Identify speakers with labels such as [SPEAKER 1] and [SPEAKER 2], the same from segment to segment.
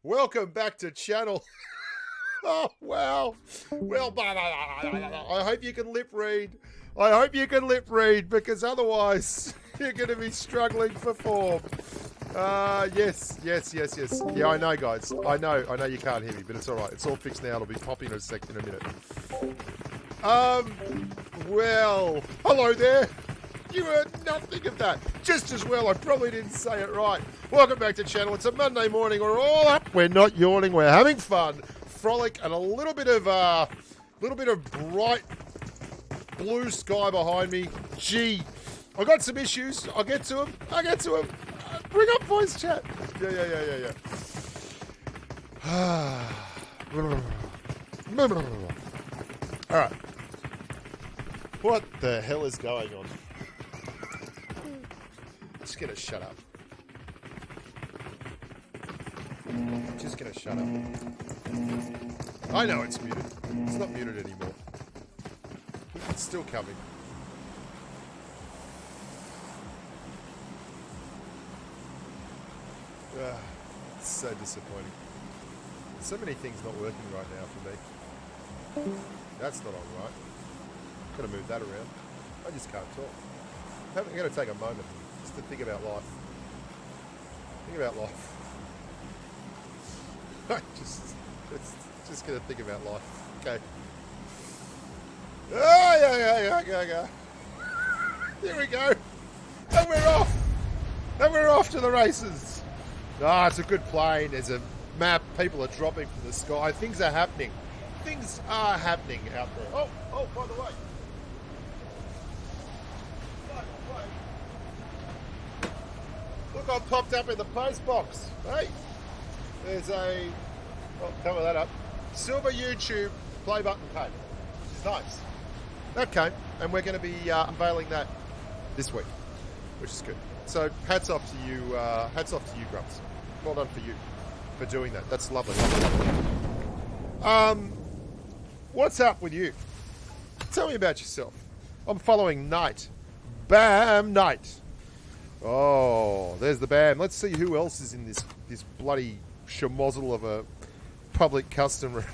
[SPEAKER 1] Welcome back to channel. Oh, wow. Well, I hope you can lip read. I hope you can lip read, because otherwise you're going to be struggling for form. Yes. Yeah, I know, guys. I know you can't hear me, but it's all right. It's all fixed now. It'll be popping in a minute. Well, hello there. You heard nothing of that. Just as well, I probably didn't say it right. Welcome back to channel. It's a Monday morning. We're all up. We're not yawning. We're having fun, frolic, and a little bit of bright blue sky behind me. Gee, I got some issues. I'll get to them. Bring up voice chat. Yeah. All right. What the hell is going on? Just gonna shut up. I know it's muted. It's not muted anymore. It's still coming. It's so disappointing. So many things not working right now for me. That's not alright. Gotta move that around. I just can't talk. I'm gonna take a moment just to think about life. just gonna think about life. Okay. Oh, yeah. Here we go. And we're off. To the races. It's a good plane. There's a map. People are dropping from the sky. Things are happening. Things are happening out there. Oh, by the way. Look, I popped up in the post box. Hey, there's a, cover that up, silver YouTube play button code, which is nice. That came, and we're going to be unveiling that this week, which is good. So hats off to you, Grumps. Well done for you for doing that. That's lovely. What's up with you? Tell me about yourself. I'm following Knight. Bam, Knight. Oh, there's the band. Let's see who else is in this bloody schmozzle of a public custom room.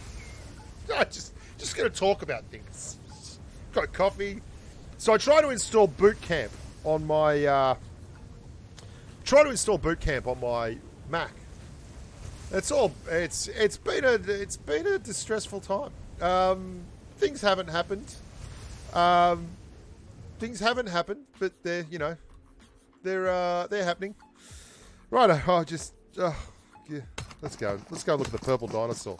[SPEAKER 1] Just going to talk about things. Got a coffee. So I try to install Boot Camp on my Mac. It's been a distressful time. Things haven't happened. But they're happening. Right, yeah, let's go look at the purple dinosaur.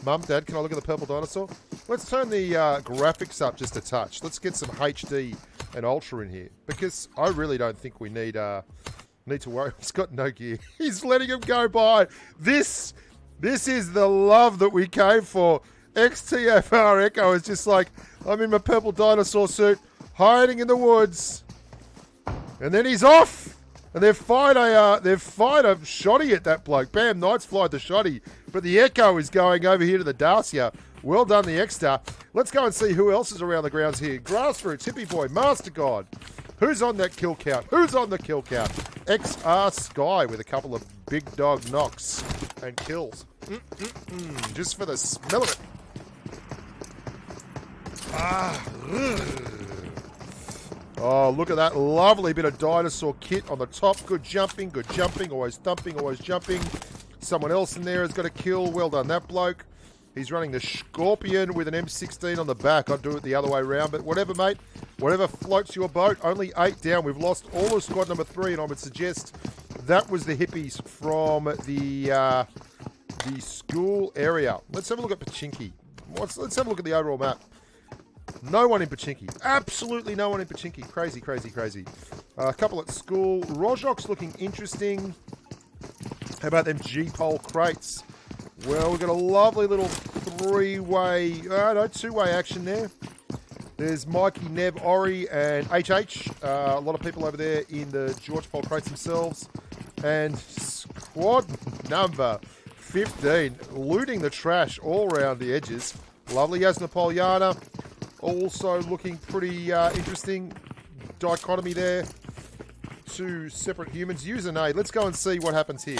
[SPEAKER 1] Mum, Dad, can I look at the purple dinosaur? Let's turn the graphics up just a touch. Let's get some HD and Ultra in here, because I really don't think we need to worry. He's got no gear. He's letting him go by. This is the love that we came for. XTFR Echo is just like, I'm in my purple dinosaur suit, hiding in the woods. And then he's off, and they've fired a shoddy at that bloke. Bam, Knight's flied the shoddy, but the Echo is going over here to the Dacia. Well done, the X-Star. Let's go and see who else is around the grounds here. Grassroots, Hippie Boy, Master God. Who's on that kill count? XR Sky with a couple of big dog knocks and kills. Just for the smell of it. Oh, look at that lovely bit of dinosaur kit on the top. Good jumping, always thumping, always jumping. Someone else in there has got a kill. Well done, that bloke. He's running the Scorpion with an M16 on the back. I'd do it the other way around, but whatever, mate. Whatever floats your boat. Only 8 down. We've lost all of squad number 3, and I would suggest that was the hippies from the school area. Let's have a look at Pachinki. Let's have a look at the overall map. No one in Pachinki. Absolutely no one in Pachinki. Crazy. A couple at school. Rojok's looking interesting. How about them G-pole crates? Well, we've got a lovely little two-way action there. There's Mikey, Neb, Ori, and HH. A lot of people over there in the George pole crates themselves. And squad number 15, looting the trash all around the edges. Lovely Yasnapolyana. Also looking pretty interesting. Dichotomy there. Two separate humans. Use a nade. Let's go and see what happens here.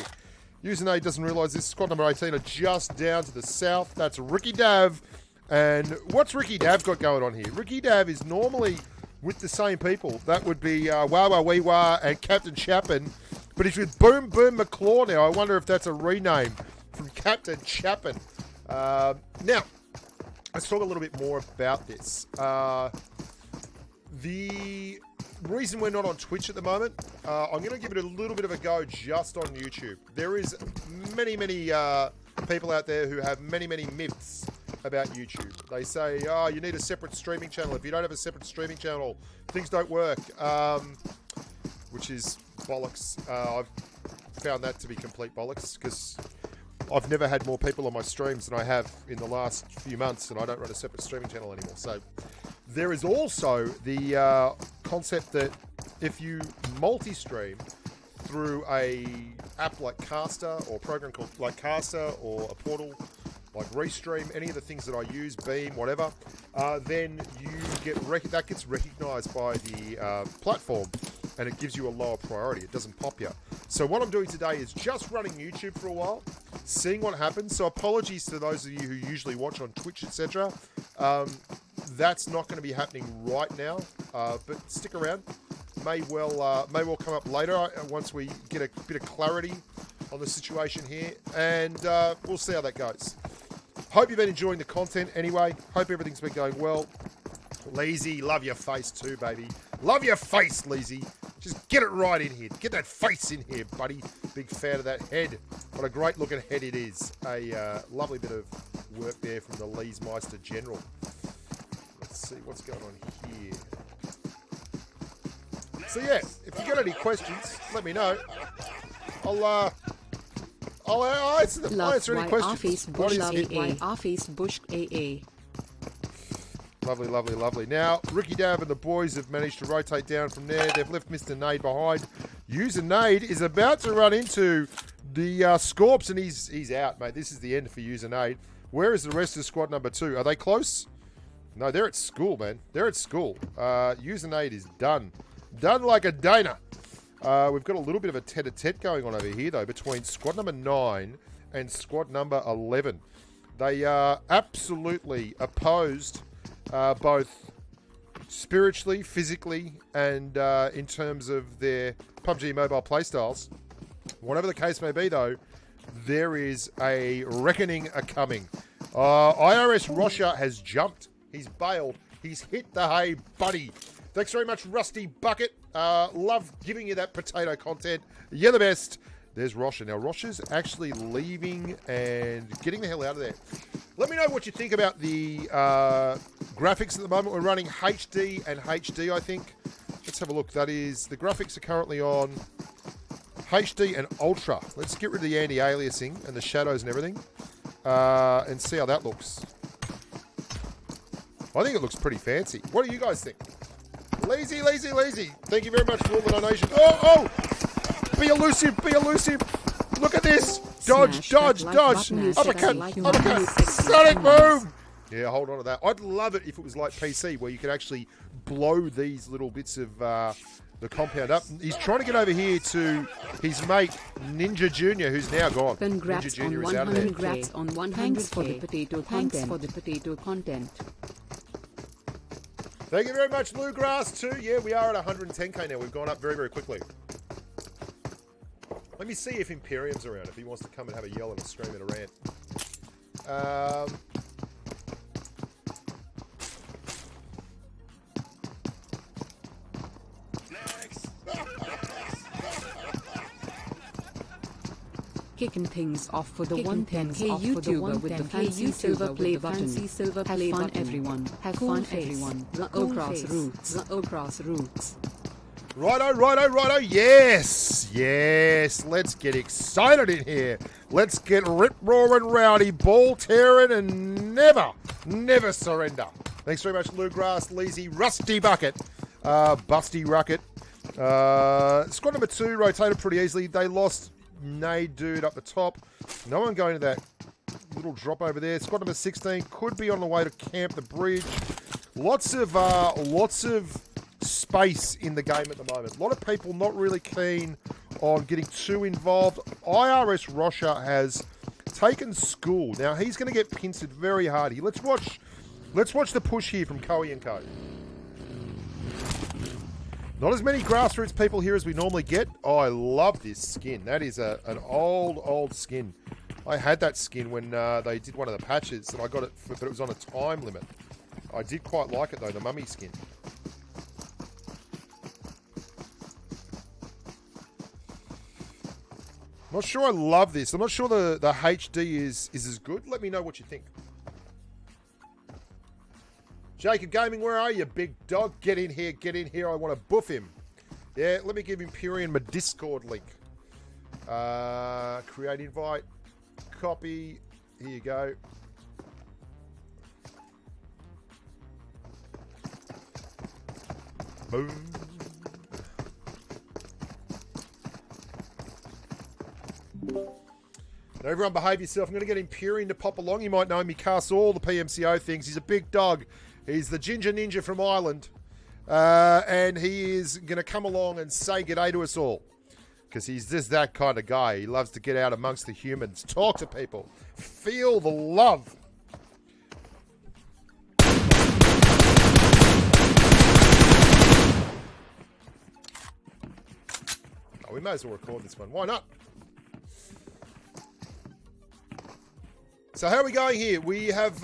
[SPEAKER 1] User doesn't realise this. Squad number 18 are just down to the south. That's Ricky Dav. And what's Ricky Dav got going on here? Ricky Dav is normally with the same people. That would be Wawa Weewa and Captain Chapin. But he's with Boom Boom McClaw now. I wonder if that's a rename from Captain Chapin. Now, let's talk a little bit more about this. The reason we're not on Twitch at the moment, I'm going to give it a little bit of a go just on YouTube. There is many people out there who have many myths about YouTube. They say, oh, you need a separate streaming channel. If you don't have a separate streaming channel, things don't work, which is bollocks. I've found that to be complete bollocks because I've never had more people on my streams than I have in the last few months, and I don't run a separate streaming channel anymore. So there is also the concept that if you multi-stream through a app like Caster or a program called like Caster or a portal like Restream, any of the things that I use, Beam, whatever, then you get that gets recognised by the platform, and it gives you a lower priority. It doesn't pop you. So what I'm doing today is just running YouTube for a while, seeing what happens. So apologies to those of you who usually watch on Twitch, etc. That's not going to be happening right now, but stick around. May well come up later once we get a bit of clarity on the situation here, and we'll see how that goes. Hope you've been enjoying the content anyway. Hope everything's been going well. Lazy, love your face too, baby. Love your face, Lazy. Just get it right in here. Get that face in here, buddy. Big fan of that head. What a great looking head it is. A lovely bit of work there from the Leesmeister General. Let's see what's going on here. So yeah, if you got any questions, let me know. I'll answer any questions. What is it? Lovely. Now, Ricky Dav and the boys have managed to rotate down from there. They've left Mr. Nade behind. User Nade is about to run into the Scorps, and he's out, mate. This is the end for User Nade. Where is the rest of squad number 2? Are they close? No, they're at school, man. They're at school. User Nade is done. Done like a Dana. We've got a little bit of a tete-a-tete going on over here, though, between squad number 9 and squad number 11. They are absolutely opposed, both spiritually, physically, and in terms of their PUBG mobile playstyles. Whatever the case may be, though, there is a reckoning a-coming. IRS Rosher has jumped. He's bailed. He's hit the hay, buddy. Thanks very much, Rusty Bucket. Love giving you that potato content. You're the best. There's Rosher. Now, Rosher's actually leaving and getting the hell out of there. Let me know what you think about the graphics at the moment. We're running HD and HD, I think. Let's have a look. That is, the graphics are currently on HD and Ultra. Let's get rid of the anti-aliasing and the shadows and everything and see how that looks. I think it looks pretty fancy. What do you guys think? Lazy. Thank you very much for all the donations. Oh! Be elusive. Look at this. Dodge. Uppercut. Sonic boom. Yeah, hold on to that. I'd love it if it was like PC, where you could actually blow these little bits of the compound up. He's trying to get over here to his mate, Ninja Junior, who's now gone. Ninja Junior is out of there.
[SPEAKER 2] Congrats on 100 for the potato content.
[SPEAKER 1] Thank you very much, Lou Grass, too. Yeah, we are at 110k now. We've gone up very quickly. Let me see if Imperium's around, if he wants to come and have a yell and a scream and a rant.
[SPEAKER 2] Kicking things off for the 110k YouTuber with the fancy silver play button. Have fun, everyone. Have fun, everyone. Grassroots.
[SPEAKER 1] Righto. Yes. Let's get excited in here. Let's get rip-roaring rowdy, ball-tearing, and never surrender. Thanks very much, Lou Grass, Leezy, Rusty Bucket, Busty Rucket. Squad number 2 rotated pretty easily. They lost Nade dude up the top. No one going to that little drop over there. Squad number 16 could be on the way to camp the bridge. Lots of space in the game at the moment. A lot of people not really keen on getting too involved. IRS Rosher has taken school. Now, he's going to get pincered very hard here. Let's watch the push here from Coey & Co. Not as many grassroots people here as we normally get. Oh, I love this skin. That is an old skin. I had that skin when they did one of the patches, and I got it, but it was on a time limit. I did quite like it, though, the mummy skin. I'm not sure I love this. I'm not sure the HD is as good. Let me know what you think. Jacob Gaming, where are you, big dog? Get in here, get in here. I want to boof him. Yeah, let me give Imperium my Discord link. Create invite. Copy. Here you go. Boom. Now everyone behave yourself. I'm going to get Imperium to pop along. You might know him. He casts all the PMCO things. He's a big dog. He's the Ginger Ninja from Ireland. And he is going to come along and say g'day to us all. Because he's just that kind of guy. He loves to get out amongst the humans. Talk to people. Feel the love. Oh, we may as well record this one. Why not? So how are we going here? We have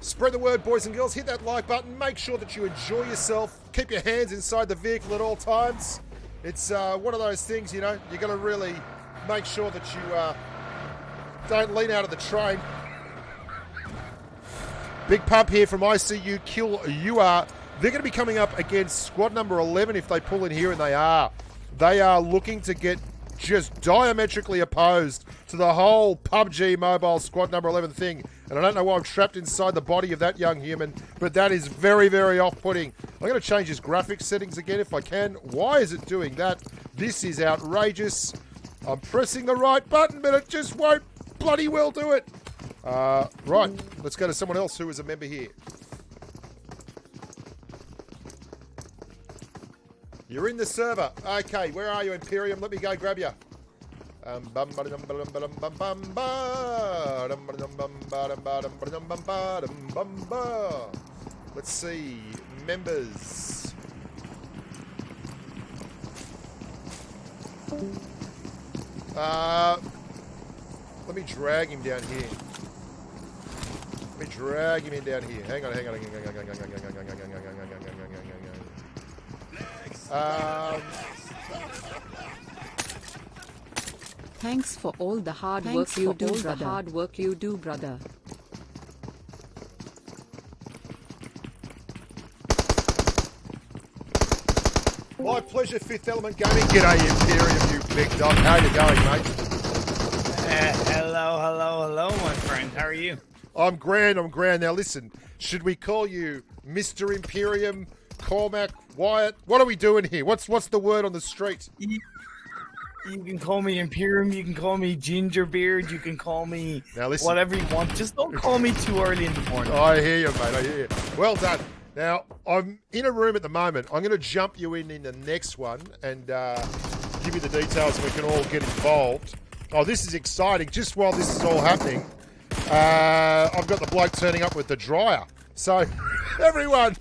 [SPEAKER 1] spread the word, boys and girls. Hit that like button. Make sure that you enjoy yourself. Keep your hands inside the vehicle at all times. It's one of those things, you know, you're going to really make sure that you don't lean out of the train. Big pump here from ICU Kill You Are. They're going to be coming up against squad number 11 if they pull in here, and they are. They are looking to get just diametrically opposed to the whole PUBG mobile squad number 11 thing. And I don't know why I'm trapped inside the body of that young human, but that is very, very off-putting. I'm going to change his graphics settings again if I can. Why is it doing that? This is outrageous. I'm pressing the right button, but it just won't bloody well do it. Right, let's go to someone else who is a member here. You're in the server. Okay, where are you, Imperium? Let me go grab you. Let's see. Members. Let me drag him down here. Let me drag him in down here. Hang on.
[SPEAKER 2] Thanks for all the hard work you do, brother.
[SPEAKER 1] My pleasure, Fifth Element Gaming. G'day, Imperium, you big dog. How you going, mate?
[SPEAKER 3] Hello, my friend. How are you?
[SPEAKER 1] I'm grand. Now, listen, should we call you Mr. Imperium, Cormac, Wyatt? What are we doing here? What's the word on the street?
[SPEAKER 3] You can call me Imperium, you can call me Gingerbeard, you can call me whatever you want. Just don't call me too early in the morning.
[SPEAKER 1] I hear you, mate. I hear you. Well done. Now, I'm in a room at the moment. I'm going to jump you in the next one and give you the details so we can all get involved. Oh, this is exciting. Just while this is all happening, I've got the bloke turning up with the dryer. So, everyone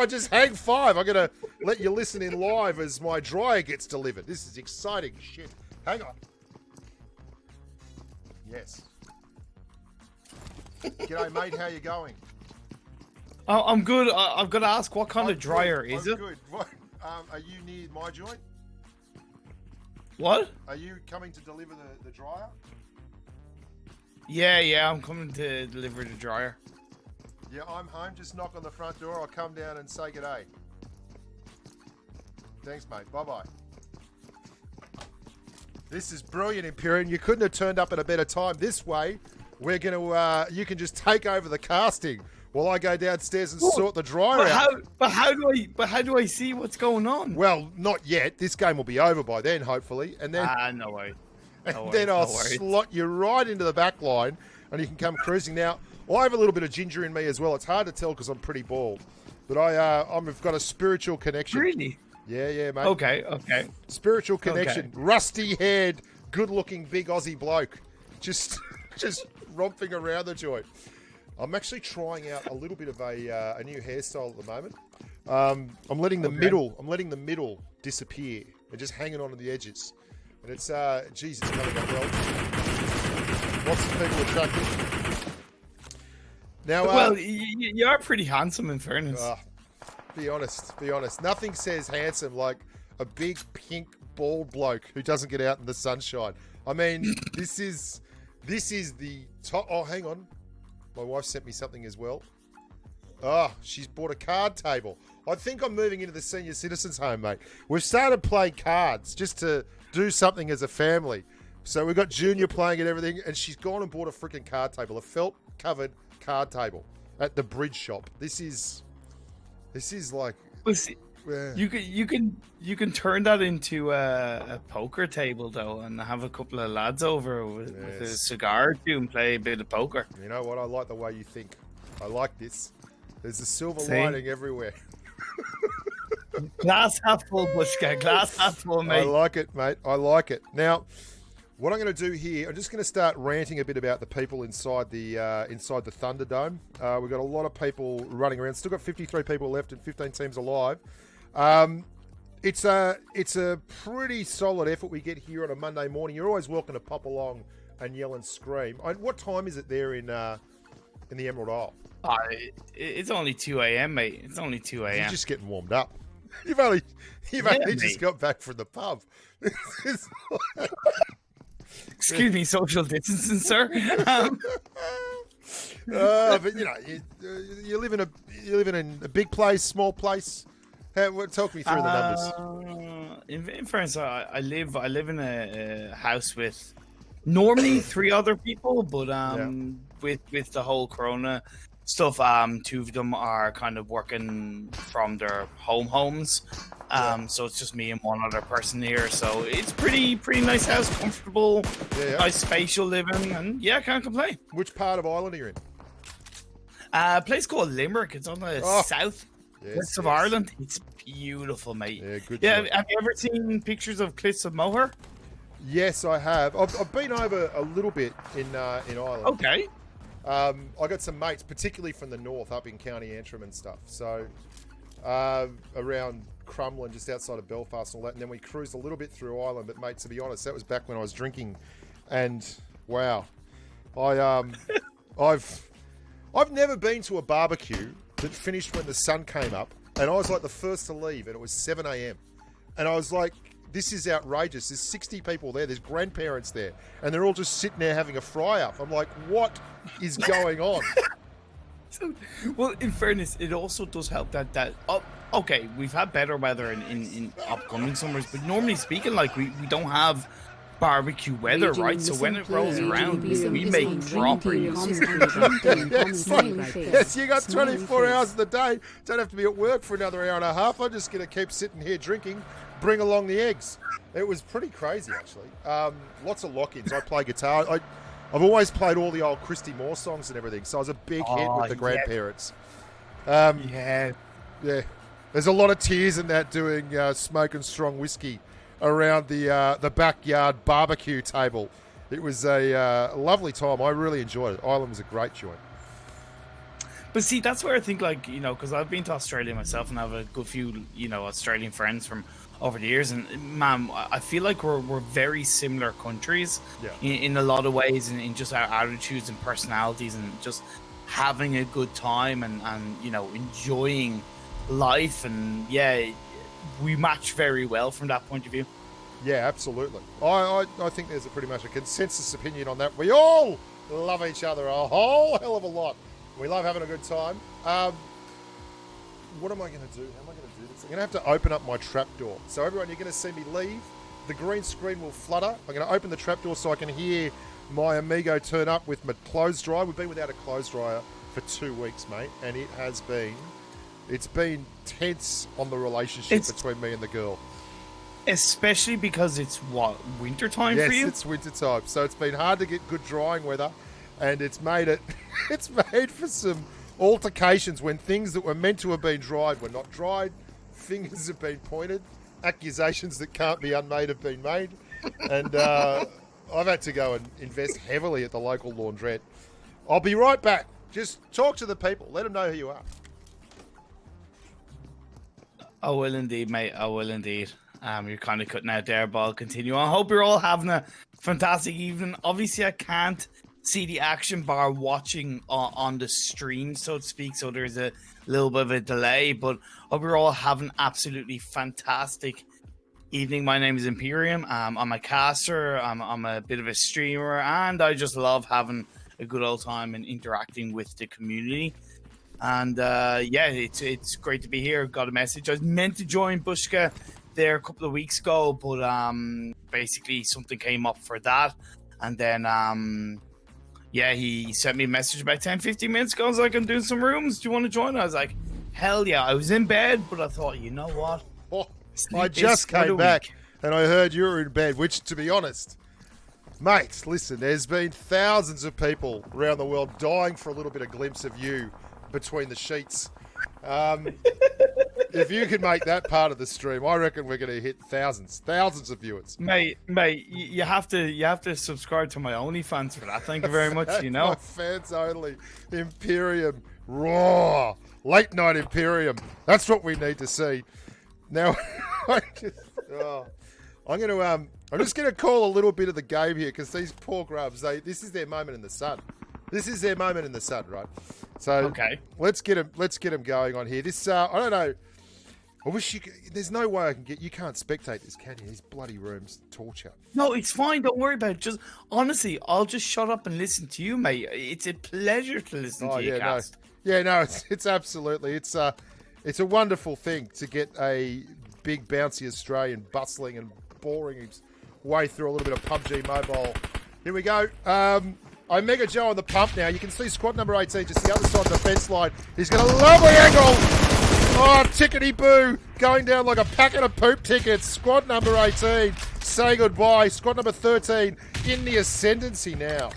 [SPEAKER 1] just hang five. I'm going to let you listen in live as my dryer gets delivered. This is exciting shit. Hang on. Yes. G'day, mate. How you going?
[SPEAKER 3] Oh, I'm good. I've got to ask, what kind of dryer is it?
[SPEAKER 1] Good. What? Are you near my joint?
[SPEAKER 3] What?
[SPEAKER 1] Are you coming to deliver the dryer?
[SPEAKER 3] Yeah, I'm coming to deliver the dryer.
[SPEAKER 1] Yeah, I'm home. Just knock on the front door. I'll come down and say g'day. Thanks, mate. Bye-bye. This is brilliant, Imperium. You couldn't have turned up at a better time. This way, we're going to, you can just take over the casting while I go downstairs and sort the dryer out.
[SPEAKER 3] But how do I see what's going on?
[SPEAKER 1] Well, not yet. This game will be over by then, hopefully. And then,
[SPEAKER 3] no way.
[SPEAKER 1] Then I'll slot you right into the back line and you can come cruising. Now, I have a little bit of ginger in me as well. It's hard to tell because I'm pretty bald. But I've got a spiritual connection.
[SPEAKER 3] Really?
[SPEAKER 1] Yeah, mate.
[SPEAKER 3] Okay.
[SPEAKER 1] Spiritual connection. Okay. Rusty-haired, good-looking, big Aussie bloke. Just romping around the joint. I'm actually trying out a little bit of a new hairstyle at the moment. I'm letting the middle disappear and just hanging on to the edges. And it's Jesus coming up well. Lots of people attracted. Now,
[SPEAKER 3] well, you are pretty handsome in fairness.
[SPEAKER 1] Be honest. Nothing says handsome like a big pink bald bloke who doesn't get out in the sunshine. I mean, this is the top. Oh, hang on. My wife sent me something as well. She's bought a card table. I think I'm moving into the senior citizens home, mate. We've started playing cards just to do something as a family. So we've got Junior playing and everything, and she's gone and bought a freaking card table, a felt-covered card table at the bridge shop. This is like...
[SPEAKER 3] Well, see, you can turn that into a poker table, though, and have a couple of lads over with a cigar or two and play a bit of poker.
[SPEAKER 1] You know what? I like the way you think. I like this. There's a silver lining everywhere.
[SPEAKER 3] Glass half full, Bushka. Glass half full, mate.
[SPEAKER 1] I like it, mate. I like it. Now, what I'm going to do here, I'm just going to start ranting a bit about the people inside the Thunderdome. We've got a lot of people running around. Still got 53 people left and 15 teams alive. It's a pretty solid effort we get here on a Monday morning. You're always welcome to pop along and yell and scream. What time is it there in the Emerald Isle?
[SPEAKER 3] It's only 2 a.m., mate. It's only 2 a.m.
[SPEAKER 1] You're just getting warmed up. You've only just got back from the pub.
[SPEAKER 3] Excuse me, social distancing, sir.
[SPEAKER 1] But you know, you live in a big place, small place. Talk me through the numbers.
[SPEAKER 3] In fairness, I live in a house with normally 3 other people, but with the whole Corona stuff, 2 of them are kind of working from their homes. So it's just me and 1 other person here. So it's pretty nice house, comfortable, nice spatial living, and can't complain.
[SPEAKER 1] Which part of Ireland are you in?
[SPEAKER 3] A place called Limerick. It's on the south west of Ireland. It's beautiful, mate.
[SPEAKER 1] Yeah, good.
[SPEAKER 3] Yeah, have you ever seen pictures of Cliffs of Moher?
[SPEAKER 1] Yes, I have. I've been over a little bit in Ireland.
[SPEAKER 3] Okay.
[SPEAKER 1] I got some mates, particularly from the north, up in County Antrim and stuff. So around Crumlin, just outside of Belfast and all that. And then we cruised a little bit through Ireland. But mate, to be honest, that was back when I was drinking. And wow, I've never been to a barbecue that finished when the sun came up, and I was like the first to leave, and it was 7 a.m. And I was like, this is outrageous. There's 60 people there. There's grandparents there, and they're all just sitting there having a fry-up. I'm like, what is going on?
[SPEAKER 3] Well, in fairness, it also does help that okay, we've had better weather in upcoming summers, but normally speaking, like we don't have barbecue weather, right? So when it rolls around, we make proper use.
[SPEAKER 1] Yes, you got 24 hours of the day. Don't have to be at work for another hour and a half. I'm just going to keep sitting here drinking. Bring along the eggs. It was pretty crazy, actually. Lots of lock-ins. I play guitar. I've always played all the old Christy Moore songs and everything, so I was a big hit with the grandparents. Yeah. There's a lot of tears in that doing smoking strong whiskey around the backyard barbecue table. It was a lovely time. I really enjoyed it. Ireland was a great joint.
[SPEAKER 3] But see, that's where I think, like, you know, because I've been to Australia myself and I have a good few, you know, Australian friends from over the years, and man, I feel like we're very similar countries in a lot of ways, in just our attitudes and personalities, and just having a good time and you know, enjoying life, and we match very well from that point of view.
[SPEAKER 1] Yeah, absolutely. I think there's pretty much a consensus opinion on that. We all love each other a whole hell of a lot. We love having a good time. What am I going to do? How am I going to do this? I'm going to have to open up my trapdoor. So everyone, you're going to see me leave. The green screen will flutter. I'm going to open the trapdoor so I can hear my Amigo turn up with my clothes dryer. We've been without a clothes dryer for 2 weeks, mate, and it's been tense on the relationship between me and the girl.
[SPEAKER 3] Especially because it's winter time for you?
[SPEAKER 1] Yes, it's winter time. So it's been hard to get good drying weather, and it's made for some altercations when things that were meant to have been dried were not dried. Fingers have been pointed. Accusations that can't be unmade have been made. And I've had to go and invest heavily at the local laundrette. I'll be right back. Just talk to the people. Let them know who you are.
[SPEAKER 3] I will indeed, mate. I will indeed. You're kind of cutting out there, but I'll continue. I hope you're all having a fantastic evening. Obviously, I can't see the action bar watching on the stream, so to speak, so there's a little bit of a delay, but I hope you're all having absolutely fantastic evening. My name is Imperium. I'm a caster. I'm a bit of a streamer, and I just love having a good old time and interacting with the community. And yeah, it's great to be here. Got a message. I was meant to join Bushka there a couple of weeks ago, but basically something came up for that, and then yeah, he sent me a message about 10-15 minutes ago. I was like, I'm doing some rooms, do you want to join? I was like, hell yeah. I was in bed, but I thought, you know what,
[SPEAKER 1] I just came back and I heard you were in bed, which, to be honest, mate, listen, there's been thousands of people around the world dying for a little bit of glimpse of you between the sheets. If you could make that part of the stream, I reckon we're going to hit thousands of viewers.
[SPEAKER 3] Mate, you have to subscribe to my OnlyFans for that. Thank you very much. You know,
[SPEAKER 1] my fans only. Imperium raw late night Imperium. That's what we need to see. Now, I'm just going to call a little bit of the game here because these poor grubs. This is their moment in the sun. This is their moment in the sun, right? So
[SPEAKER 3] okay,
[SPEAKER 1] let's get them going on here. This I don't know. I wish you could, there's no way I can get. You can't spectate this, can you? These bloody rooms torture.
[SPEAKER 3] No, it's fine. Don't worry about it. Just honestly, I'll just shut up and listen to you, mate. It's a pleasure to listen to you, cast.
[SPEAKER 1] No, it's absolutely it's a wonderful thing to get a big bouncy Australian bustling and boring his way through a little bit of PUBG Mobile. Here we go. I'm Mega Joe on the pump now. You can see squad number 18 just the other side of the fence line. He's got a lovely angle. Oh, tickety boo. Going down like a packet of poop tickets. Squad number 18. Say goodbye. Squad number 13 in the ascendancy now.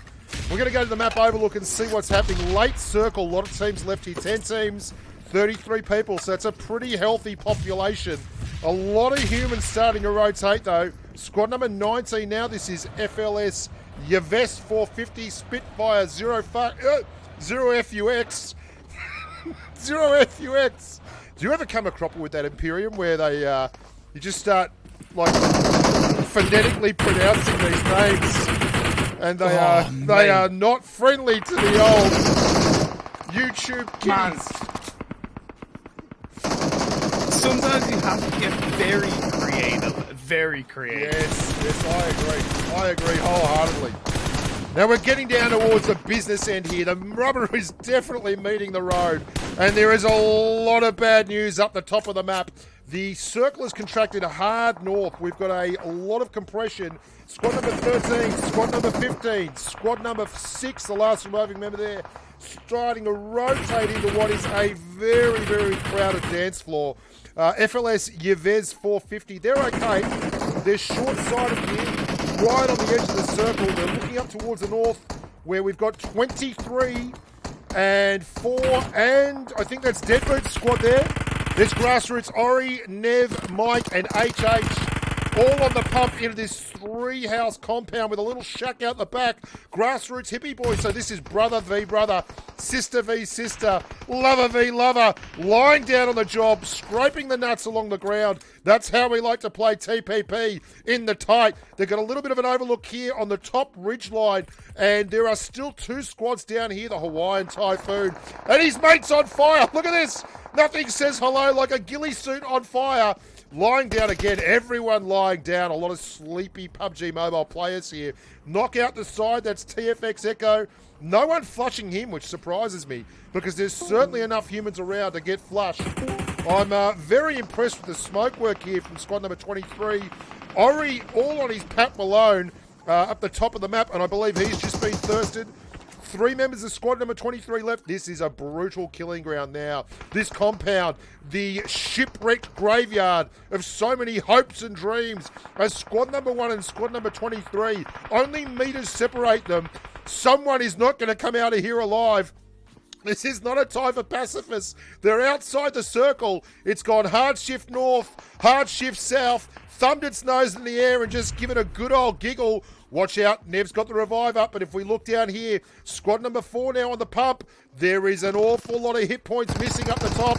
[SPEAKER 1] We're going to go to the map overlook and see what's happening. Late circle. A lot of teams left here. 10 teams, 33 people. So it's a pretty healthy population. A lot of humans starting to rotate though. Squad number 19 now. This is FLS Yves 450 Spitfire 0 FUX. 0 FUX. Do you ever come a cropper with that Imperium where they you just start like phonetically pronouncing these names and they are not friendly to the old YouTube kids.
[SPEAKER 3] Sometimes you have to get very creative.
[SPEAKER 1] Yes, I agree wholeheartedly. Now we're getting down towards the business end here. The rubber is definitely meeting the road. And there is a lot of bad news up the top of the map. The circle has contracted hard north. We've got a lot of compression. Squad number 13, squad number 15, squad number 6, the last surviving member there, starting to rotate into what is a very, very crowded dance floor. FLS Yves 450, they're okay. They're short-sighted here, right on the edge of the circle. They're looking up towards the north where we've got 23 and 4, and I think that's Deadboot's squad there. There's Grassroots, Ori, Nev, Mike, and HH, all on the pump into this three-house compound with a little shack out the back. Grassroots hippie boys, so this is brother v brother, sister v sister, lover v lover, lying down on the job, scraping the nuts along the ground. That's how we like to play TPP in the tight. They've got a little bit of an overlook here on the top ridge line, and there are still 2 squads down here, the Hawaiian Typhoon, and his mate's on fire. Look at this. Nothing says hello like a ghillie suit on fire. Lying down again, everyone lying down. A lot of sleepy PUBG Mobile players here. Knock out the side, that's TFX Echo. No one flushing him, which surprises me, because there's certainly enough humans around to get flushed. I'm very impressed with the smoke work here from squad number 23. Ori, all on his Pat Malone, up the top of the map, and I believe he's just been thirsted. 3 members of squad number 23 left. This is a brutal killing ground now. This compound, the shipwrecked graveyard of so many hopes and dreams. As squad number 1 and squad number 23, only meters separate them. Someone is not going to come out of here alive. This is not a time for pacifists. They're outside the circle. It's gone hard shift north, hard shift south, thumbed its nose in the air and just given a good old giggle. Watch out, Nev's got the revive up, but if we look down here, squad number 4 now on the pump. There is an awful lot of hit points missing up the top.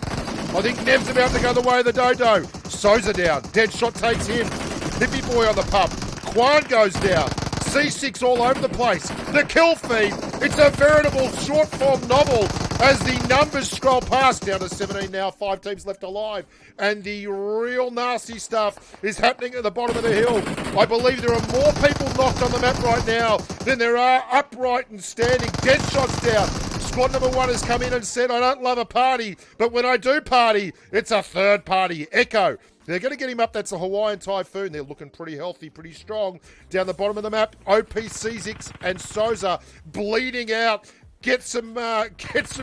[SPEAKER 1] I think Nev's about to go the way of the dodo. Souza down. Deadshot takes him. Hippie boy on the pump. Quan goes down. C6 all over the place. The kill feed. It's a veritable short form novel as the numbers scroll past. Down to 17 now. 5 teams left alive. And the real nasty stuff is happening at the bottom of the hill. I believe there are more people knocked on the map right now than there are upright and standing. Deadshots down. Squad number 1 has come in and said, I don't love a party, but when I do party, it's a third party. Echo. They're going to get him up. That's a Hawaiian Typhoon. They're looking pretty healthy, pretty strong. Down the bottom of the map, OP, C6 and Souza bleeding out. Get some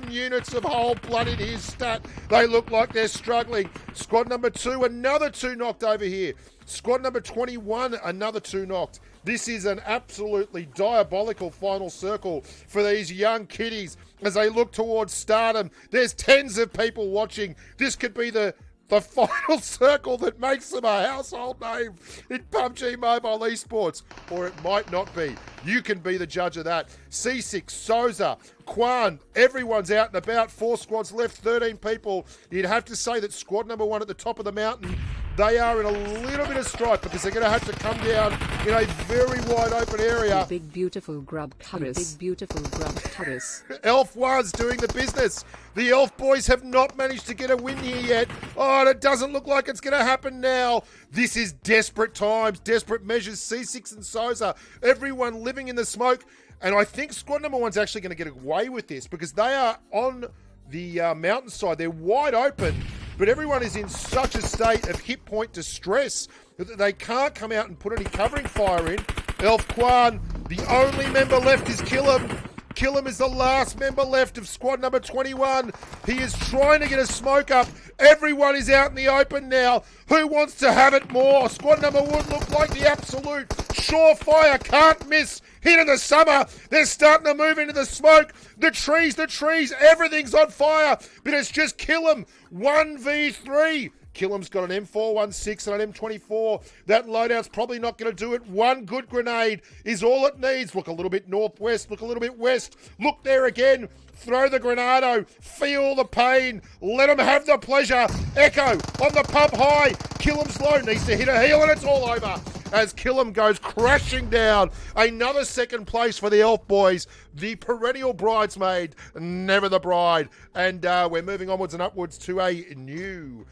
[SPEAKER 1] units of whole blood in his stat. They look like they're struggling. Squad number 2, another 2 knocked over here. Squad number 21, another 2 knocked. This is an absolutely diabolical final circle for these young kiddies as they look towards stardom. There's tens of people watching. This could be the final circle that makes them a household name in PUBG Mobile Esports, or it might not be. You can be the judge of that. C6, Souza, Quan, everyone's out and about. 4 squads left, 13 people. You'd have to say that squad number 1 at the top of the mountain, they are in a little bit of strife because they're going to have to come down in a very wide open area.
[SPEAKER 2] Big beautiful grub cutters. Big beautiful grub cutters.
[SPEAKER 1] Elf was doing the business. The Elf boys have not managed to get a win here yet. Oh, and it doesn't look like it's going to happen now. This is desperate times, desperate measures. C6 and Souza, everyone living in the smoke. And I think squad number 1's actually going to get away with this because they are on the mountainside. They're wide open, but everyone is in such a state of hit point distress that they can't come out and put any covering fire in. Elf Quan, the only member left is Killam. Killam is the last member left of squad number 21. He is trying to get a smoke up. Everyone is out in the open now. Who wants to have it more? Squad number 1 look like the absolute surefire, can't miss hit of the summer. They're starting to move into the smoke. The trees, everything's on fire. But it's just Killam, 1v3. Killam's got an M416 and an M24. That loadout's probably not going to do it. One good grenade is all it needs. Look a little bit northwest, look a little bit west. Look there again. Throw the grenado. Feel the pain. Let them have the pleasure. Echo on the pump high. Killam's low. Needs to hit a heal and it's all over. As Killam goes crashing down. Another second place for the Elf boys. The perennial bridesmaid, never the bride. And we're moving onwards and upwards to a new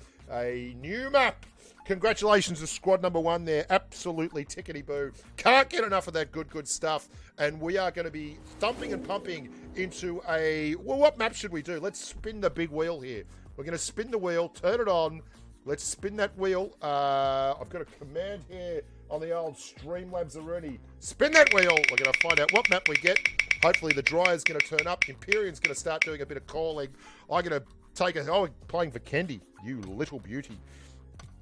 [SPEAKER 1] map. Congratulations to squad number 1 there. Absolutely tickety-boo. Can't get enough of that good stuff. And we are going to be thumping and pumping into a... Well, what map should we do? Let's spin the big wheel here. We're going to spin the wheel, turn it on. Let's spin that wheel. I've got a command here on the old Streamlabs Aruni. Spin that wheel. We're going to find out what map we get. Hopefully the dryer's going to turn up. Empyrean's going to start doing a bit of calling. I'm going to take a... Oh, playing Vikendi. You little beauty.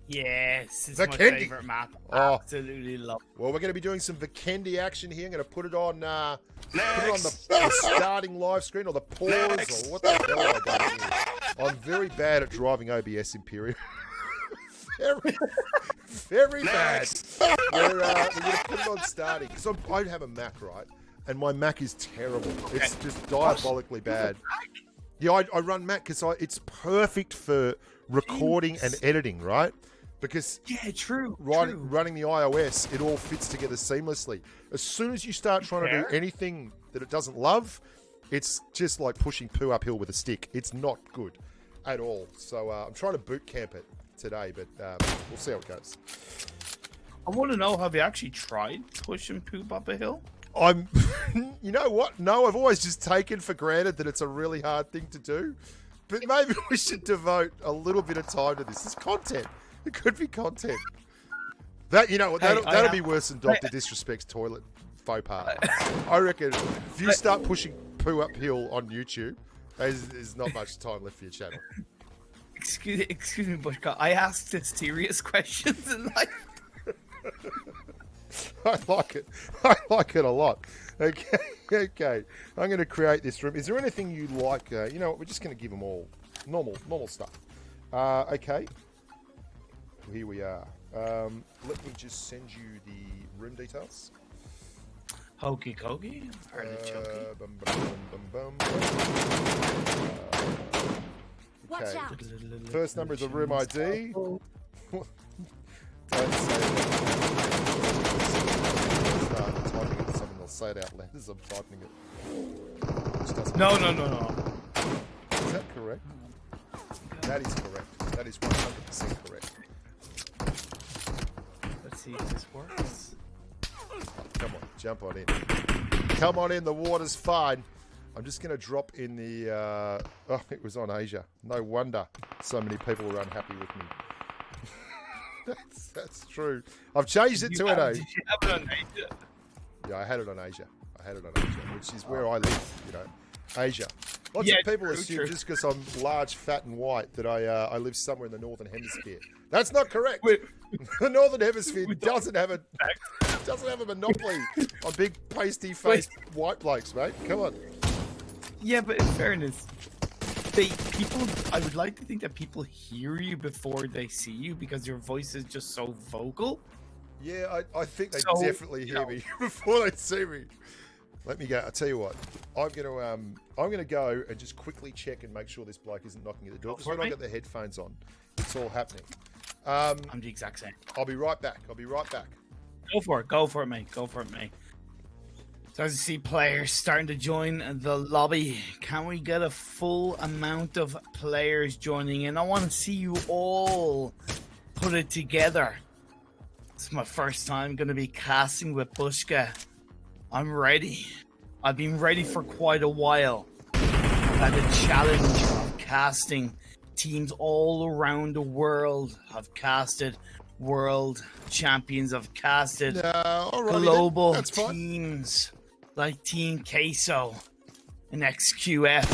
[SPEAKER 3] Yes, it's
[SPEAKER 1] Vikendi.
[SPEAKER 3] my favourite map.
[SPEAKER 1] Oh.
[SPEAKER 3] Absolutely love it.
[SPEAKER 1] Well, we're going to be doing some Vikendi action here. I'm going to put it on the starting live screen or the pause or what the hell I don't do. I'm very bad at driving OBS, Imperial. very bad. We're going to put it on starting because I have a Mac, right? And my Mac is terrible. It's just diabolically bad. Yeah, I run Mac because it's perfect for recording and editing, right? Because
[SPEAKER 3] true.
[SPEAKER 1] Running the iOS, it all fits together seamlessly. As soon as you start trying to do anything that it doesn't love, it's just like pushing poo uphill with a stick. It's not good at all. So I'm trying to boot camp it today, but we'll see how it goes.
[SPEAKER 3] I want to know, have you actually tried pushing poop up a hill?
[SPEAKER 1] You know what? No, I've always just taken for granted that it's a really hard thing to do. But maybe we should devote a little bit of time to this. It's content. It could be content. That'll be worse than Dr. Disrespect's toilet faux pas. I reckon if you start pushing poo uphill on YouTube, there's not much time left for your channel.
[SPEAKER 3] Excuse me, Bushka. I asked serious questions in life.
[SPEAKER 1] I like it. I like it a lot. Okay, okay. I'm going to create this room. Is there anything you like? You know what? We're just going to give them all normal stuff. Okay. Here we are. Let me just send you the room details.
[SPEAKER 3] Hokey cokey.
[SPEAKER 1] Okay. First number is a room ID. Don't say that. I'm typing it to someone, they'll say it out loud as I'm typing it.
[SPEAKER 3] No.
[SPEAKER 1] Is that correct? That is correct. That is 100% correct.
[SPEAKER 3] Let's see if this works.
[SPEAKER 1] Come on, jump on in. Come on in, the water's fine. I'm just going to drop in the... oh, it was on Asia. No wonder so many people were unhappy with me. That's true. I've changed it to an Asia.
[SPEAKER 3] Did you have it on Asia?
[SPEAKER 1] Yeah, I had it on Asia. Which is where I live, you know. Asia. Lots of people assume just because I'm large, fat, and white that I live somewhere in the Northern Hemisphere. That's not correct. The Northern Hemisphere doesn't have a monopoly on big, pasty-faced white blokes, mate. Come on.
[SPEAKER 3] Yeah, but in fairness, I would like to think that people hear you before they see you because your voice is just so vocal.
[SPEAKER 1] Yeah, I think they definitely hear me before they see me. Let me go. I'll tell you what. I'm gonna go and just quickly check and make sure this bloke isn't knocking at the door. Because when I got the headphones on, it's all happening.
[SPEAKER 3] I'm the exact same.
[SPEAKER 1] I'll be right back.
[SPEAKER 3] Go for it, mate. So as you see players starting to join the lobby, can we get a full amount of players joining in? I want to see you all put it together. It's my first time going to be casting with Bushka. I'm ready. I've been ready for quite a while. I've had the challenge of casting. Teams all around the world have casted. World champions have casted. Global teams like Team Queso and XQF.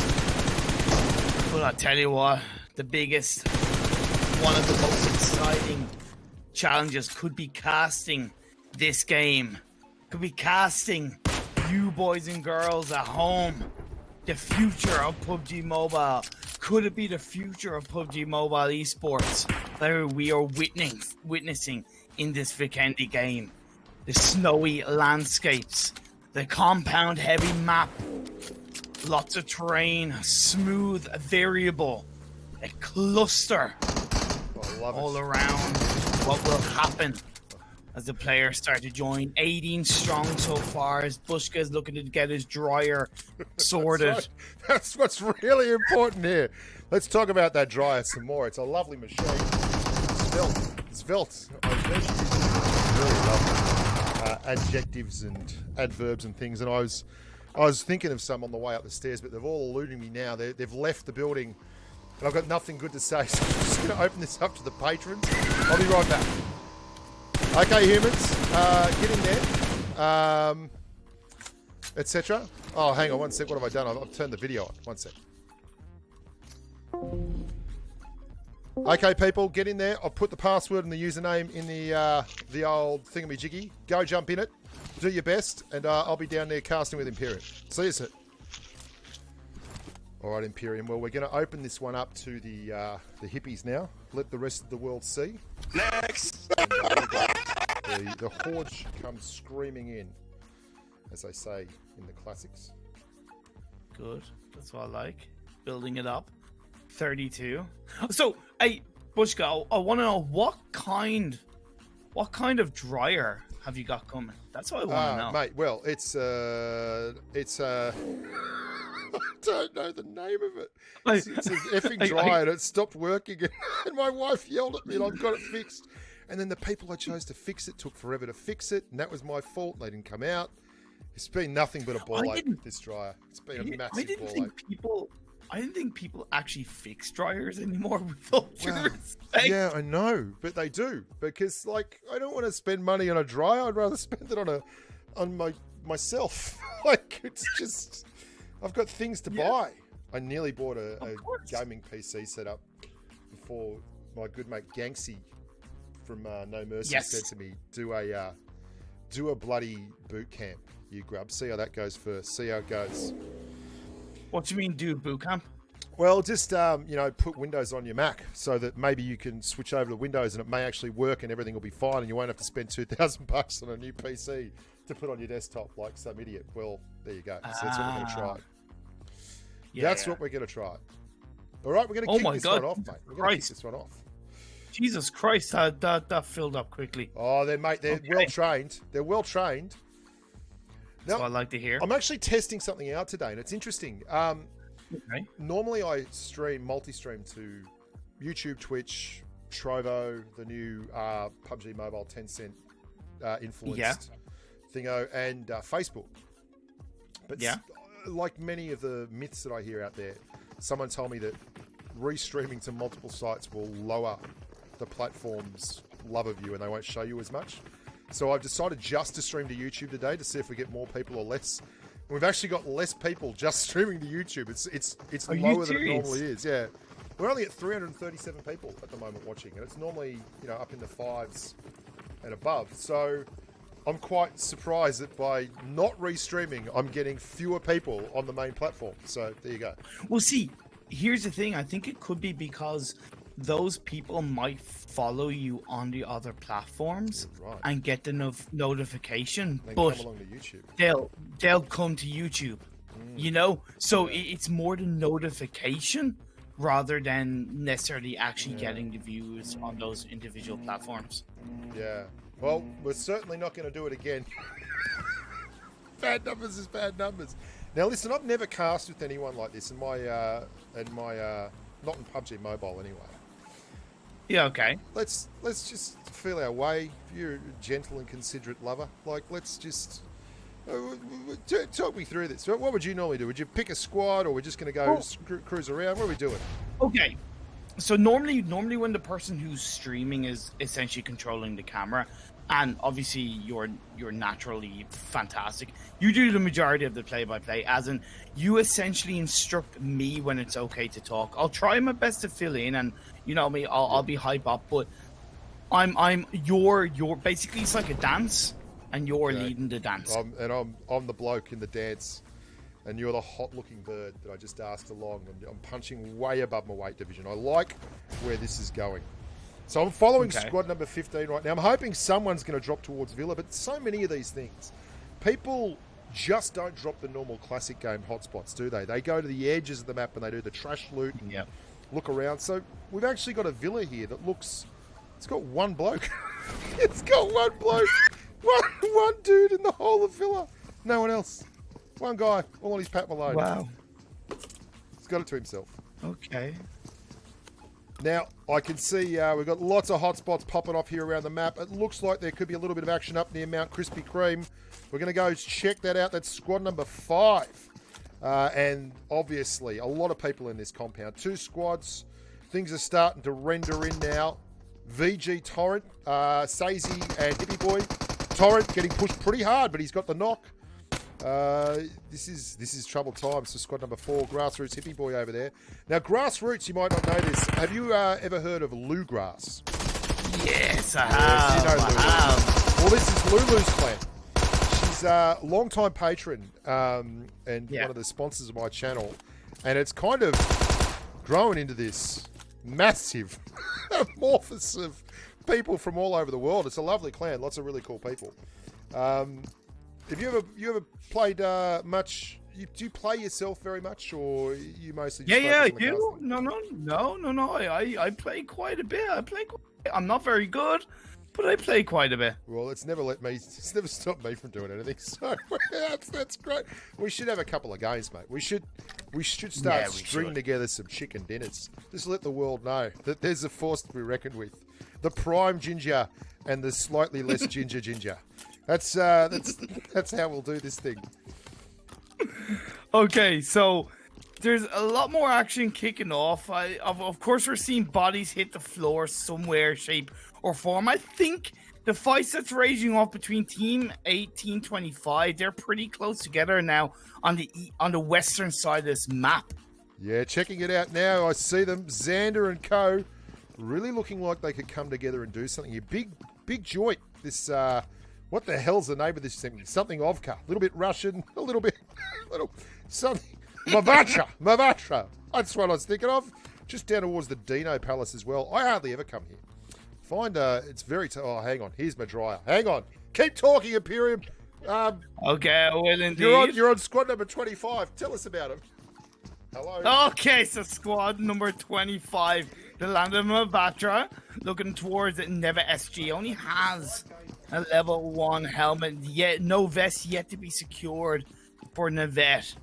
[SPEAKER 3] But I'll tell you what, the biggest, one of the most exciting challenges could be casting this game. Could be casting you boys and girls at home. The future of PUBG Mobile. Could it be the future of PUBG Mobile esports that we are witnessing in this Vikendi game? The snowy landscapes, the compound heavy map, lots of terrain, smooth, variable, a cluster all around. What will happen as the players start to join? 18 strong so far as Bushka is looking to get his dryer sorted.
[SPEAKER 1] That's what's really important here. Let's talk about that dryer some more. It's a lovely machine. It's svelte. I really love adjectives and adverbs and things. And I was thinking of some on the way up the stairs, but they've all eluded me now. They've left the building, and I've got nothing good to say. So I'm just going to open this up to the patrons. I'll be right back. Okay, humans, get in there, etc. Oh, hang on one sec. What have I done? I've turned the video on. One sec. Okay, people, get in there. I'll put the password and the username in the old thingamajiggy. Go jump in it. Do your best, and I'll be down there casting with Imperium. See you soon. All right, Imperium. Well, we're going to open this one up to the hippies now. Let the rest of the world see.
[SPEAKER 4] Next.
[SPEAKER 1] The horde comes screaming in, as they say in the classics.
[SPEAKER 3] Good. That's what I like. Building it up. 32. So, hey, Bushka, I want to know what kind of dryer have you got coming? That's what I want to know,
[SPEAKER 1] mate. Well, it's I don't know the name of it. It's an effing dryer, and it stopped working, and my wife yelled at me, and I've got it fixed. And then the people I chose to fix it took forever to fix it, and that was my fault. They didn't come out. It's been nothing but a ball ache with this dryer. It's been a massive ball ache.
[SPEAKER 3] I didn't think people actually fix dryers anymore with all due respect.
[SPEAKER 1] Yeah, I know, but they do, because like I don't want to spend money on a dryer. I'd rather spend it on myself. Like it's just I've got things to buy. I nearly bought a gaming PC setup before my good mate Ganksy from No Mercy said to me, do a do a bloody boot camp, you grub. See how that goes first. See how it goes.
[SPEAKER 3] What do you mean, do boot camp?
[SPEAKER 1] Well, just, put Windows on your Mac so that maybe you can switch over to Windows and it may actually work and everything will be fine and you won't have to spend $2,000 on a new PC to put on your desktop like some idiot. Well, there you go. So that's what we're going to try. That's what we're going to try. All right, we're going to kick this one off, mate. We're going to kick this one off.
[SPEAKER 3] Jesus Christ, that filled up quickly.
[SPEAKER 1] Oh, they're well trained. They're well trained. Now,
[SPEAKER 3] That's what I like to hear.
[SPEAKER 1] I'm actually testing something out today, and it's interesting. Normally, I multi-stream to YouTube, Twitch, Trovo, the new PUBG Mobile 10-cent influenced thingo, and Facebook. But like many of the myths that I hear out there, someone told me that restreaming to multiple sites will lower the platform's love of you and they won't show you as much. So I've decided just to stream to YouTube today to see if we get more people or less. And we've actually got less people just streaming to YouTube. It's lower than it normally is. Yeah, we're only at 337 people at the moment watching, and it's normally up in the 5s and above. So I'm quite surprised that by not restreaming, I'm getting fewer people on the main platform. So there you go.
[SPEAKER 3] Well, see, here's the thing. I think it could be because those people might follow you on the other platforms and get the notification, but
[SPEAKER 1] come along to YouTube.
[SPEAKER 3] They'll come to YouTube, So it's more the notification rather than necessarily actually getting the views on those individual platforms.
[SPEAKER 1] Yeah. Well, we're certainly not going to do it again. Bad numbers is bad numbers. Now, listen, I've never cast with anyone like this in my not in PUBG Mobile anyway.
[SPEAKER 3] Yeah, okay.
[SPEAKER 1] Let's just feel our way. If you're a gentle and considerate lover, let's just talk me through this. What would you normally do? Would you pick a squad, or we're just going to go cruise around? What are we doing?
[SPEAKER 3] Okay. So normally when the person who's streaming is essentially controlling the camera, and obviously you're naturally fantastic, you do the majority of the play-by-play, as in you essentially instruct me when it's okay to talk. I'll try my best to fill in, and I'll be hype up, but I'm you're basically, it's like a dance, and you're leading the dance.
[SPEAKER 1] I'm the bloke in the dance, and you're the hot-looking bird that I just asked along, and I'm punching way above my weight division. I like where this is going. So I'm following squad number 15 right now. I'm hoping someone's going to drop towards Villa, but so many of these things, people just don't drop the normal classic game hotspots, do they? They go to the edges of the map and they do the trash loot and look around. So we've actually got a Villa here that looks... It's got one bloke. It's got one bloke. One dude in the whole of Villa. No one else. One guy. All on his Pat Malone.
[SPEAKER 3] Wow.
[SPEAKER 1] He's got it to himself.
[SPEAKER 3] Okay.
[SPEAKER 1] Now, I can see we've got lots of hotspots popping off here around the map. It looks like there could be a little bit of action up near Mount Krispy Kreme. We're going to go check that out. That's squad number 5. And obviously, a lot of people in this compound. 2 squads. Things are starting to render in now. VG Torrent, Sazy and Hippie Boy. Torrent getting pushed pretty hard, but he's got the knock. This is trouble times for squad number 4, Grassroots Hippie Boy over there. Now, Grassroots, you might not know this. Have you ever heard of Lou Grass?
[SPEAKER 3] Yes, I have.
[SPEAKER 1] I have. Well, this is Lulu's clan. She's a long-time patron and one of the sponsors of my channel. And it's kind of grown into this massive amorphous of people from all over the world. It's a lovely clan. Lots of really cool people. Have you ever played much? Do you play yourself very much, or you mostly? Just
[SPEAKER 3] I do. No. I play quite a bit. I'm not very good, but I play quite a bit.
[SPEAKER 1] Well, it's never stopped me from doing anything. So that's great. We should have a couple of games, mate. We should start stringing together some chicken dinners. Just let the world know that there's a force to be reckoned with. The prime ginger and the slightly less ginger. That's how we'll do this thing.
[SPEAKER 3] Okay, so there's a lot more action kicking off. Of course, we're seeing bodies hit the floor somewhere, shape, or form. I think the fights that's raging off between Team 1825, they're pretty close together now on the western side of this map.
[SPEAKER 1] Yeah, checking it out now. I see them, Xander and co, really looking like they could come together and do something here. Big joint, this What the hell's the name of this thing? Something Ovka. A little bit Russian, a little bit, something. Mavacha. That's what I was thinking of. Just down towards the Dino Palace as well. I hardly ever come here. It's very, oh, hang on. Here's my dryer. Hang on. Keep talking, Imperium.
[SPEAKER 3] Okay, well, indeed.
[SPEAKER 1] You're on squad number 25. Tell us about him. Hello.
[SPEAKER 3] Okay, so squad number 25, the land of Mavatra, looking towards Neva SG, only has a level 1 helmet, yet no vest yet to be secured for Nevet.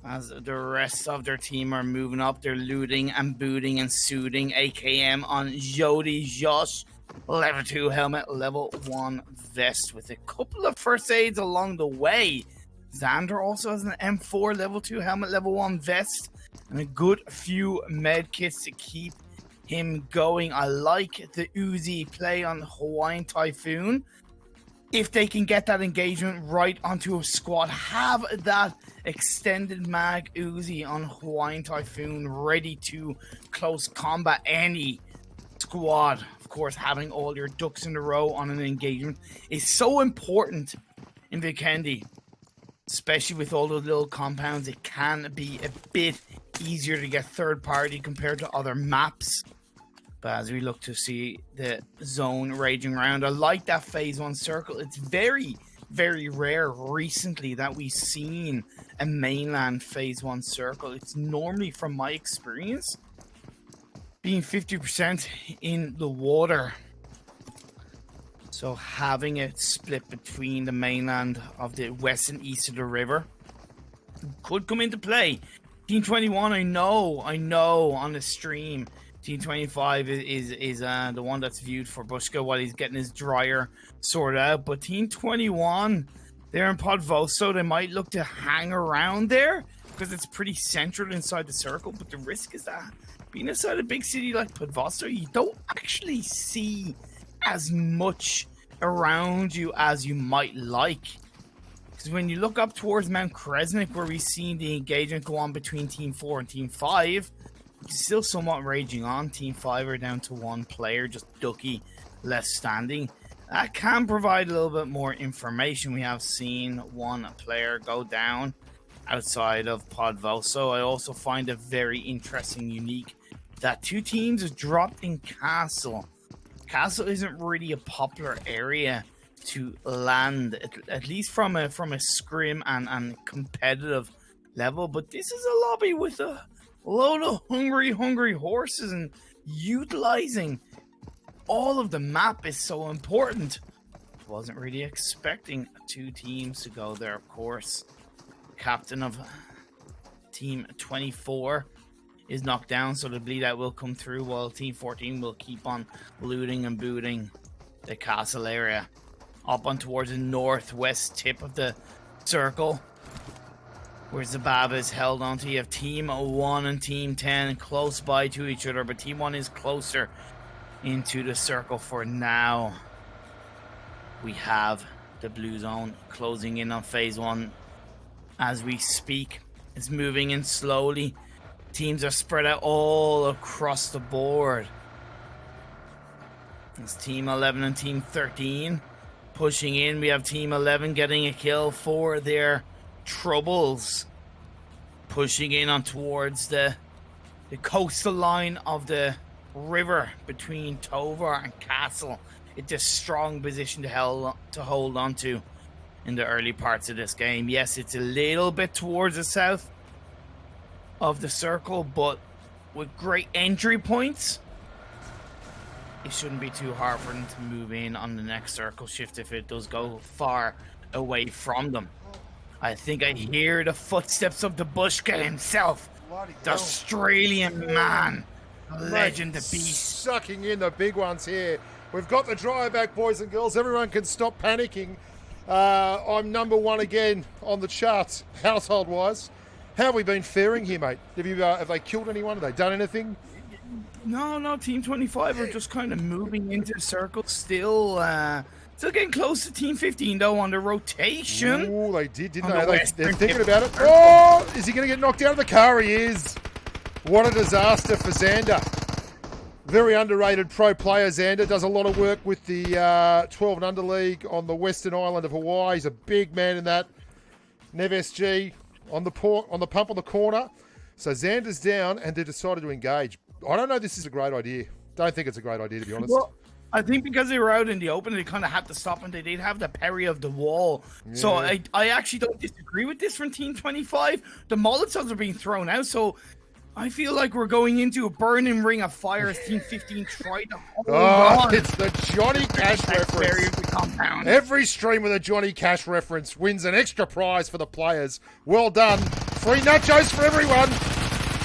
[SPEAKER 3] As the rest of their team are moving up, they're looting and booting and suiting AKM on Jody Josh. Level 2 helmet, level 1 vest with a couple of first aids along the way. Xander also has an M4 level 2 helmet, level 1 vest, and a good few med kits to keep him going. I like the Uzi play on Hawaiian Typhoon. If they can get that engagement right onto a squad, have that extended mag Uzi on Hawaiian Typhoon ready to close combat any squad. Of course, having all your ducks in a row on an engagement is so important in Vikendi. Especially with all those little compounds, it can be a bit easier to get third party compared to other maps. But as we look to see the zone raging around, I like that phase 1 circle. It's very, very rare recently that we've seen a mainland phase 1 circle. It's normally, from my experience, being 50% in the water. So having it split between the mainland of the west and east of the river could come into play. Team 21, I know on the stream, Team 25 is the one that's viewed for Bushka while he's getting his dryer sorted out. But Team 21, they're in Podvoso. They might look to hang around there because it's pretty central inside the circle. But the risk is that being inside a big city like Podvoso, you don't actually see as much around you as you might like. Because when you look up towards Mount Kresnik, where we've seen the engagement go on between Team 4 and Team 5, it's still somewhat raging on. Team 5 are down to 1 player, just Ducky left standing. That can provide a little bit more information. We have seen 1 player go down outside of Podvoso. I also find it very interesting, unique, that 2 teams have dropped in Castle. Castle isn't really a popular area to land, at least from a scrim and competitive level. But this is a lobby with a load of hungry horses, and utilizing all of the map is so important. Wasn't really expecting 2 teams to go there, of course. Captain of Team 24 is knocked down, so the bleed out will come through, while Team 14 will keep on looting and booting the castle area. Up on towards the northwest tip of the circle, where Zababa is held onto. You have Team 1 and Team 10 close by to each other, but Team 1 is closer into the circle for now. We have the blue zone closing in on phase 1 as we speak. It's moving in slowly. Teams are spread out all across the board. It's Team 11 and Team 13 pushing in. We have Team 11 getting a kill for their troubles. Pushing in on towards the coastal line of the river between Tovar and Castle. It's a strong position to hold on to in the early parts of this game. Yes, it's a little bit towards the south of the circle, but with great entry points, it shouldn't be too hard for them to move in on the next circle shift if it does go far away from them. I think I hear the footsteps of the Bushka himself, the Australian man, legend, the beast.
[SPEAKER 1] Sucking in the big ones here. We've got the dryer back, boys and girls. Everyone can stop panicking. I'm number 1 again on the charts, household-wise. How have we been faring here, mate? Have they killed anyone? Have they done anything?
[SPEAKER 3] No, Team 25 are just kind of moving into the circle still. Still getting close to Team 15, though, on the rotation.
[SPEAKER 1] Oh, they did, didn't they? They're thinking about it. Oh, is he going to get knocked out of the car? He is. What a disaster for Xander. Very underrated pro player, Xander. Does a lot of work with the 12 and under league on the western island of Hawaii. He's a big man in that. Nev SG on the pump on the corner. So Xander's down, and they decided to engage. I don't know if this is a great idea. Don't think it's a great idea, to be honest.
[SPEAKER 3] Well, I think because they were out in the open, they kind of had to stop, and they did have the parry of the wall. Yeah. So I actually don't disagree with this from Team 25. The Molotovs are being thrown out, so I feel like we're going into a burning ring of fire as Team 15 tried to hold on.
[SPEAKER 1] It's the Johnny Cash reference. Every stream with a Johnny Cash reference wins an extra prize for the players. Well done. Free nachos for everyone.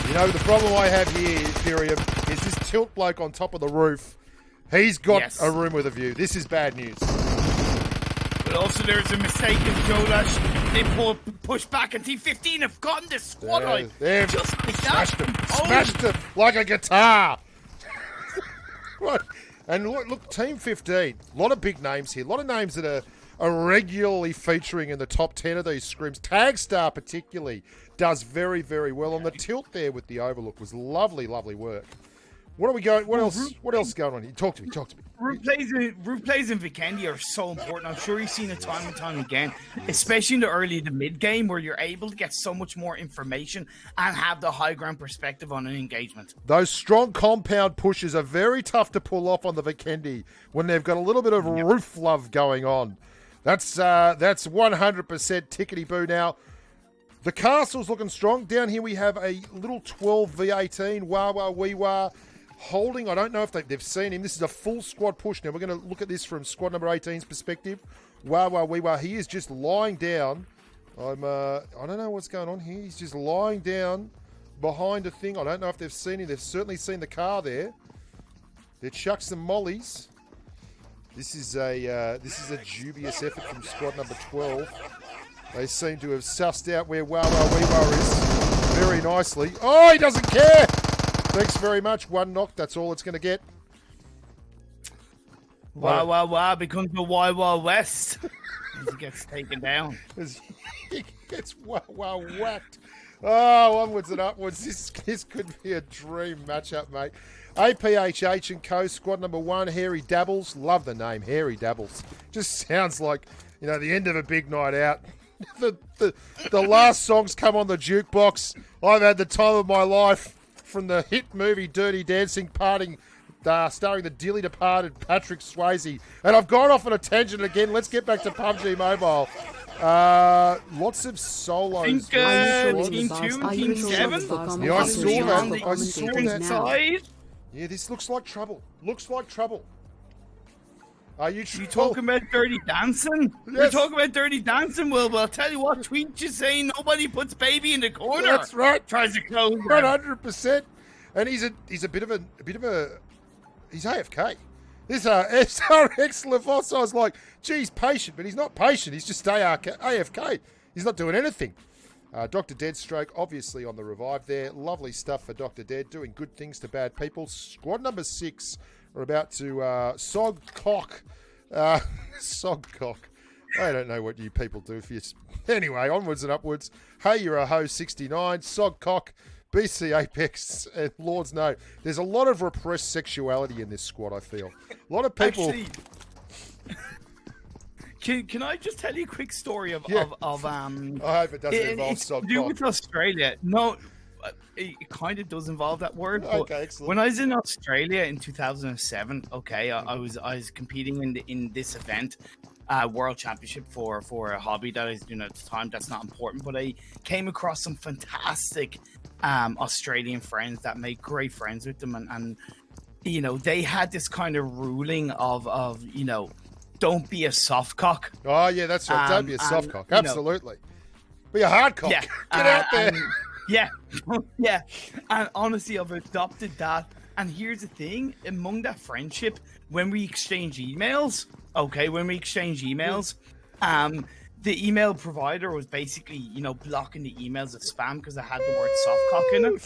[SPEAKER 1] You know, the problem I have here, Imperium, is this tilt bloke on top of the roof. He's got a room with a view. This is bad news.
[SPEAKER 3] But also there's a mistake in Jolash. They push back, and Team 15 have gotten this squad line. Just like that.
[SPEAKER 1] Smashed him like a guitar. Right. And look, Team 15, a lot of big names here. A lot of names that are regularly featuring in the top 10 of these scrims. Tagstar particularly does very, very well. On the tilt there with the overlook was lovely, lovely work. What are we going? What else? What else is going on here? Talk to me.
[SPEAKER 3] Root plays in Vikendi are so important. I'm sure you've seen it time and time again, especially in the early to mid game where you're able to get so much more information and have the high ground perspective on an engagement.
[SPEAKER 1] Those strong compound pushes are very tough to pull off on the Vikendi when they've got a little bit of roof love going on. That's 100% tickety boo. Now, the castle's looking strong. Down here we have a little 12 V18 Wah Wee Wah. Holding, I don't know if they've seen him. This is a full squad push. Now, we're going to look at this from squad number 18's perspective. Wah Wee Wah. He is just lying down. I don't know what's going on here. He's just lying down behind a thing. I don't know if they've seen him. They've certainly seen the car there. They chucked some mollies. This is a dubious effort from squad number 12. They seem to have sussed out where Wah Wee Wah is very nicely. Oh, he doesn't care. Thanks very much. One knock. That's all it's going to get.
[SPEAKER 3] Wah becomes a Wild West as he gets taken down.
[SPEAKER 1] He gets whacked. Oh, onwards and upwards. This could be a dream matchup, mate. APHH and Co. Squad number 1, Hairy Dabbles. Love the name, Hairy Dabbles. Just sounds like, the end of a big night out. The last songs come on the jukebox. I've had the time of my life. From the hit movie Dirty Dancing, starring the dearly departed Patrick Swayze. And I've gone off on a tangent again. Let's get back to PUBG Mobile. Lots of solos.
[SPEAKER 3] Team 2, Team 7.
[SPEAKER 1] Yeah, I saw that. Yeah, this looks like trouble. Are you
[SPEAKER 3] talking about Dirty Dancing? Yes. You're talking about Dirty Dancing, Will. But I'll tell you what, tweet you saying nobody puts baby in the corner.
[SPEAKER 1] That's right.
[SPEAKER 3] Tries to close
[SPEAKER 1] 100%. And he's a bit of a he's AFK. This SRX Levos, I was like, geez, patient, but he's not patient. He's just AFK. He's not doing anything. Dr. Deadstroke, obviously on the revive there. Lovely stuff for Dr. Dead, doing good things to bad people. Squad number 6 are about to sog cock. Sog-cock. I don't know what you people do for you. Anyway, onwards and upwards. Hey, you're a ho 69. Sog-cock. BC Apex and Lords know. There's a lot of repressed sexuality in this squad, I feel. A lot of people...
[SPEAKER 3] Actually, can I just tell you a quick story of
[SPEAKER 1] I hope it doesn't involve Sog-cock.
[SPEAKER 3] To do with Australia. No, it kind of does involve that word. But
[SPEAKER 1] okay, excellent.
[SPEAKER 3] When I was in Australia in 2007, I was competing in this event, World Championship for a hobby that I was doing at the time. That's not important, but I came across some fantastic Australian friends that made great friends with them, and they had this kind of ruling of don't be a soft cock.
[SPEAKER 1] Oh yeah, that's right. Don't be a soft cock. Absolutely. Be a hard cock.
[SPEAKER 3] Yeah, get out there. Yeah. And honestly, I've adopted that. And here's the thing: among that friendship, when we exchange emails, the email provider was basically, blocking the emails as spam because I had the word softcock in it.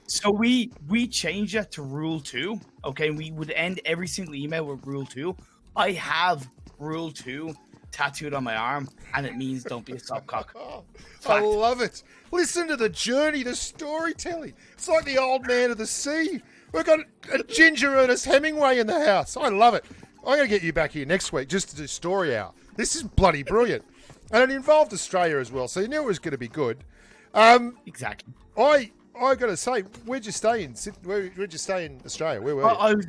[SPEAKER 3] So we changed that to Rule 2. Okay, we would end every single email with Rule 2. I have Rule 2 tattooed on my arm, and it means don't be a softcock.
[SPEAKER 1] I love it. Listen to the journey, the storytelling. It's like the old man of the sea. We've got a Ginger Ernest Hemingway in the house. I love it. I'm going to get you back here next week just to do story hour. This is bloody brilliant. And it involved Australia as well, so you knew it was going to be good.
[SPEAKER 3] Exactly.
[SPEAKER 1] I got to say, where'd you stay in? Where'd you stay in Australia? Where were you?
[SPEAKER 3] I was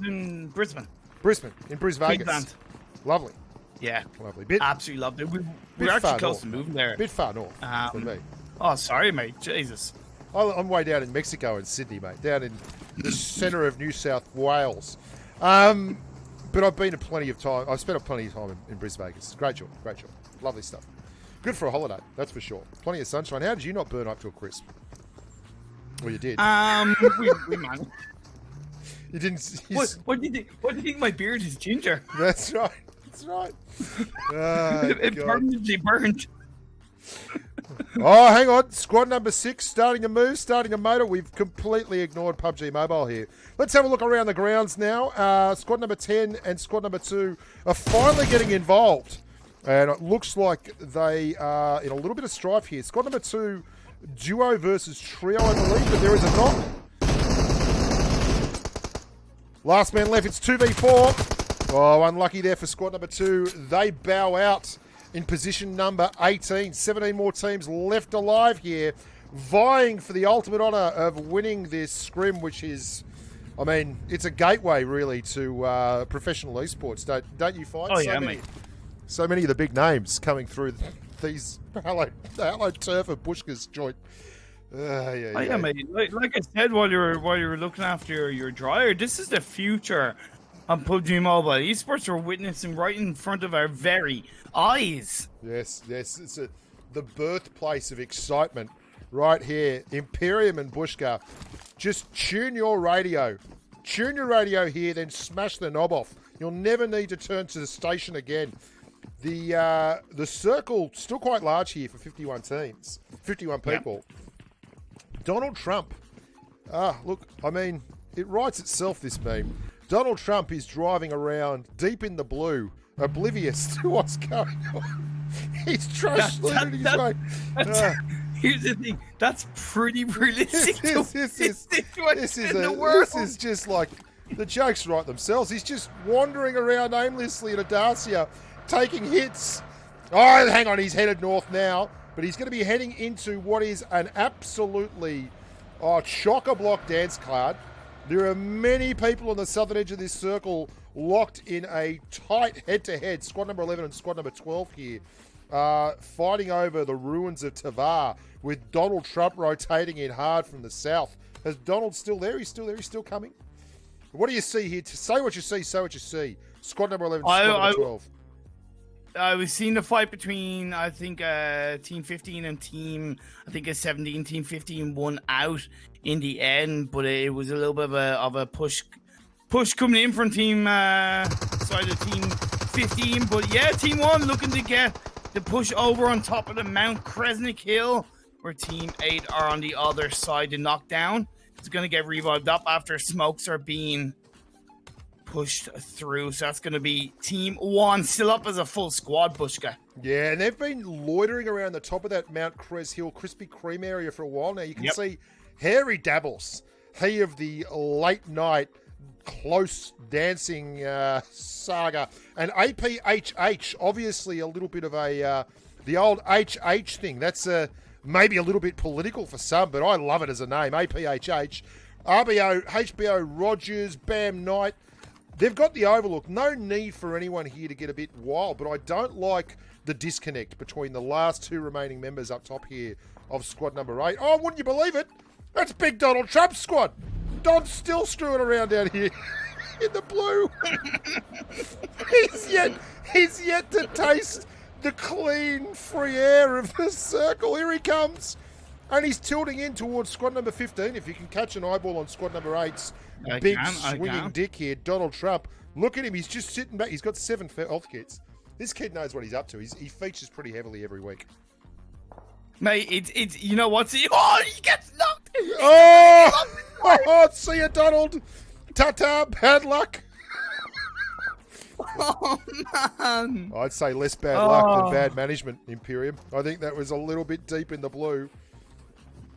[SPEAKER 3] in Brisbane.
[SPEAKER 1] Brisbane, in Bris Vegas.
[SPEAKER 3] Queensland.
[SPEAKER 1] Lovely.
[SPEAKER 3] Yeah.
[SPEAKER 1] Lovely.
[SPEAKER 3] Absolutely loved it. We were actually close to moving there.
[SPEAKER 1] Bit far north for me.
[SPEAKER 3] Oh, sorry, mate. Jesus.
[SPEAKER 1] I'm way down in Mexico and Sydney, mate. Down in the centre of New South Wales. But I've been plenty of time. I've spent plenty of time in Bris Vegas. Great job. Great job. Lovely stuff. Good for a holiday, that's for sure. Plenty of sunshine. How did you not burn up to a crisp? Well, you did.
[SPEAKER 3] We managed.
[SPEAKER 1] You didn't.
[SPEAKER 3] What do you think? What do you think? My beard is ginger.
[SPEAKER 1] That's right. That's right. Oh,
[SPEAKER 3] it permanently burned.
[SPEAKER 1] Oh, hang on. Squad number 6 starting a move, starting a motor. We've completely ignored PUBG Mobile here. Let's have a look around the grounds now. Squad number 10 and squad number 2 are finally getting involved. And it looks like they are in a little bit of strife here. Squad number 2, duo versus trio, I believe, but there is a knock. Last man left, it's 2v4. Oh, unlucky there for squad number 2. They bow out in position number 18. 17 more teams left alive here, vying for the ultimate honour of winning this scrim, which is, I mean, it's a gateway really to professional esports. Don't you find?
[SPEAKER 3] Oh, yeah, mate.
[SPEAKER 1] So many of the big names coming through these hello turf of Bushka's joint.
[SPEAKER 3] Yeah, mate. Like I said, while you were looking after your dryer, this is the future on PUBG Mobile. Esports are witnessing right in front of our very eyes.
[SPEAKER 1] Yes. It's the birthplace of excitement right here. Imperium and Bushka. Just tune your radio. Tune your radio here, then smash the knob off. You'll never need to turn to the station again. The circle still quite large here for 51 teams, 51 people. Yeah. Donald Trump. Look, I mean, it writes itself, this meme. Donald Trump is driving around deep in the blue, oblivious to what's going on. He's trash his way.
[SPEAKER 3] Here's the thing. That's pretty realistic.
[SPEAKER 1] This is just like, the jokes write themselves. He's just wandering around aimlessly in a Dacia, taking hits. Oh, hang on, he's headed north now, but he's going to be heading into what is an absolutely chock-a-block dance card. There are many people on the southern edge of this circle locked in a tight head-to-head. Squad number 11 and squad number 12 here, fighting over the ruins of Tavar, with Donald Trump rotating in hard from the south. Is Donald still there? He's still there. He's still coming. What do you see here? Say what you see, say what you see. Squad number 11, squad number 12.
[SPEAKER 3] I was seeing the fight between, I think, Team 15 and I think 17. Team 15 won out in the end, but it was a little bit of a push coming in from Team 15. But yeah, Team 1 looking to get the push over on top of the Mount Kresnik Hill, where Team 8 are on the other side. The knockdown is going to get revived up after smokes are being pushed through. So that's going to be Team 1 still up as a full squad, Bushka.
[SPEAKER 1] Yeah, and they've been loitering around the top of that Mount Kres Hill Krispy Kreme area for a while now. You can see Harry Dabbles, he of the late night close dancing saga, and APHH, obviously a little bit of a the old HH thing. That's maybe a little bit political for some, but I love it as a name. APHH, RBO, HBO, Rogers, Bam Knight. They've got the overlook. No need for anyone here to get a bit wild, but I don't like the disconnect between the last 2 remaining members up top here of squad number 8. Oh, wouldn't you believe it? That's big Donald Trump's squad. Don's still screwing around down here in the blue. he's yet to taste the clean, free air of the circle. Here he comes. And he's tilting in towards squad number 15. If you can catch an eyeball on squad number 8's swinging dick here, Donald Trump. Look at him. He's just sitting back. He's got 7 health kits. This kid knows what he's up to. He features pretty heavily every week.
[SPEAKER 3] Mate, it's you know what's he gets knocked.
[SPEAKER 1] Oh, see ya, Donald. Ta-ta, bad luck.
[SPEAKER 3] Oh, man.
[SPEAKER 1] I'd say less bad luck than bad management, Imperium. I think that was a little bit deep in the blue.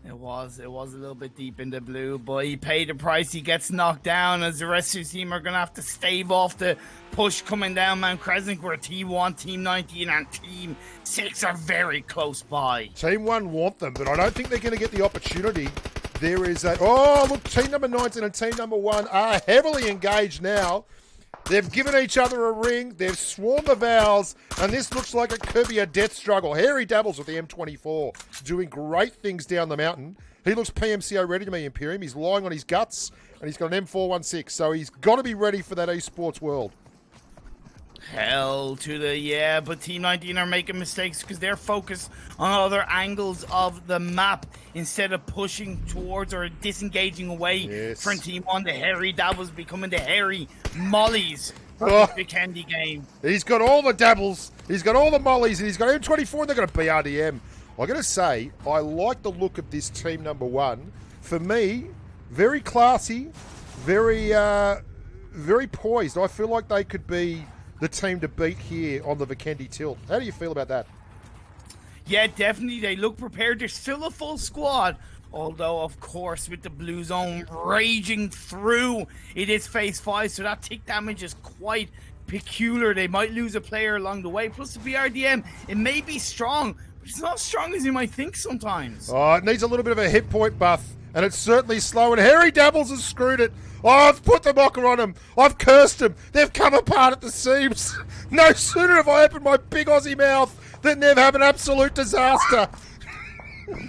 [SPEAKER 3] It was a little bit deep in the blue, but he paid the price. He gets knocked down as the rest of his team are going to have to stave off the push coming down Mount Crescent, where Team 1, Team 19, and Team 6 are very close by.
[SPEAKER 1] Team 1 want them, but I don't think they're going to get the opportunity. There is that. Oh, look, Team number 19 and Team number 1 are heavily engaged now. They've given each other a ring. They've sworn the vows. And this looks like it could be a death struggle. Harry Dabbles with the M24 doing great things down the mountain. He looks PMCO ready to me, Imperium. He's lying on his guts. And he's got an M416. So he's got to be ready for that esports world.
[SPEAKER 3] Hell to the yeah, but Team 19 are making mistakes because they're focused on other angles of the map instead of pushing towards or disengaging away from Team 1. The Harry Dabbles becoming the Harry Mollies for the Vikendi game.
[SPEAKER 1] He's got all the dabbles, he's got all the mollies, and he's got M24, and they're going to BRDM. I got to say, I like the look of this team number 1. For me, very classy, very poised. I feel like they could be the team to beat here on the Vikendi tilt. How do you feel about that?
[SPEAKER 3] Yeah, definitely. They look prepared. There's still a full squad. Although, of course, with the blue zone raging through, it is phase 5, so that tick damage is quite peculiar. They might lose a player along the way. Plus, the BRDM, it may be strong, but it's not as strong as you might think sometimes.
[SPEAKER 1] Oh, it needs a little bit of a hit point buff, and it's certainly slow, and Harry Dabbles has screwed it. Oh, I've put the mocker on them. I've cursed them. They've come apart at the seams. No sooner have I opened my big Aussie mouth than they've had an absolute disaster.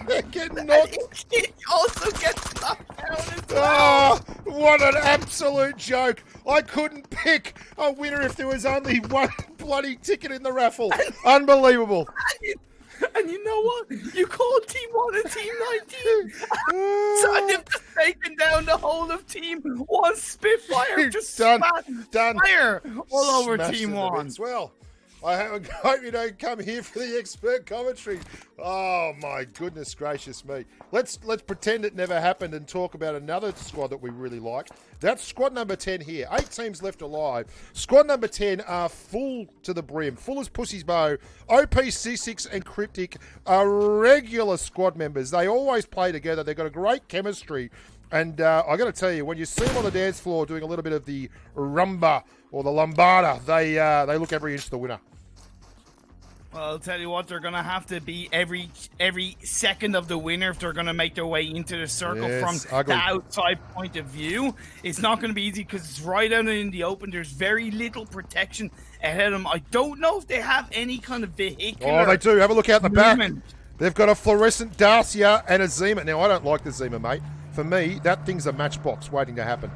[SPEAKER 1] They're getting knocked.
[SPEAKER 3] It also gets knocked down as well.
[SPEAKER 1] Oh, what an absolute joke. I couldn't pick a winner if there was only one bloody ticket in the raffle. Unbelievable.
[SPEAKER 3] And you know what? You called Team 1 and Team 19. So they've just taken down the whole of Team 1 Spitfire. Just
[SPEAKER 1] done.
[SPEAKER 3] fire all over
[SPEAKER 1] Smashed
[SPEAKER 3] Team
[SPEAKER 1] it
[SPEAKER 3] 1.
[SPEAKER 1] Well, I hope you don't come here for the expert commentary. Oh my goodness gracious me! Let's pretend it never happened and talk about another squad that we really like. That's squad number 10 here. 8 teams left alive. Squad number 10 are full to the brim, full as pussy's bow. OP, C6 and Cryptic are regular squad members. They always play together. They've got a great chemistry. And I got to tell you, when you see them on the dance floor doing a little bit of the rumba or the lambada, they look every inch the winner.
[SPEAKER 3] Well, I'll tell you what, they're going to have to be every second of the winner if they're going to make their way into the circle from the outside point of view. It's not going to be easy because it's right out in the open. There's very little protection ahead of them. I don't know if they have any kind of vehicular
[SPEAKER 1] Oh, they do. Have a look out the back.
[SPEAKER 3] movement.
[SPEAKER 1] They've got a fluorescent Dacia and a Zima. Now, I don't like the Zima, mate. For me, that thing's a matchbox waiting to happen.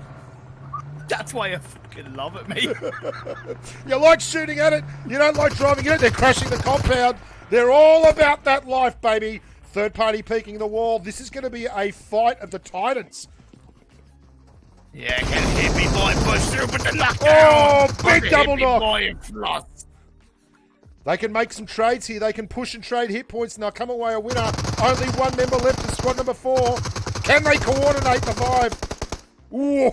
[SPEAKER 3] That's why I fucking love it, mate.
[SPEAKER 1] You like shooting at it. You don't like driving in it. They're crashing the compound. They're all about that life, baby. Third party peeking the wall. This is going to be a fight of the Titans.
[SPEAKER 3] Yeah, can hit me, boy. Push through, but the knockdown.
[SPEAKER 1] Oh, big double knock.
[SPEAKER 3] Boy, floss.
[SPEAKER 1] They can make some trades here. They can push and trade hit points, and they'll come away a winner. Only one member left in squad number 4. Can they coordinate the 5? Ooh,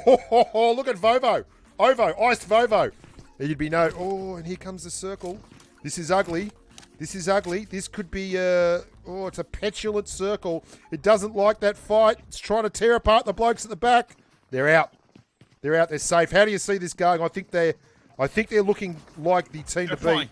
[SPEAKER 1] look at Vovo. Iced Vovo. You'd be no. Oh, and here comes the circle. This is ugly. This is ugly. This could be it's a petulant circle. It doesn't like that fight. It's trying to tear apart the blokes at the back. They're out. They're out. They're safe. How do you see this going? I think they're looking like the team to beat.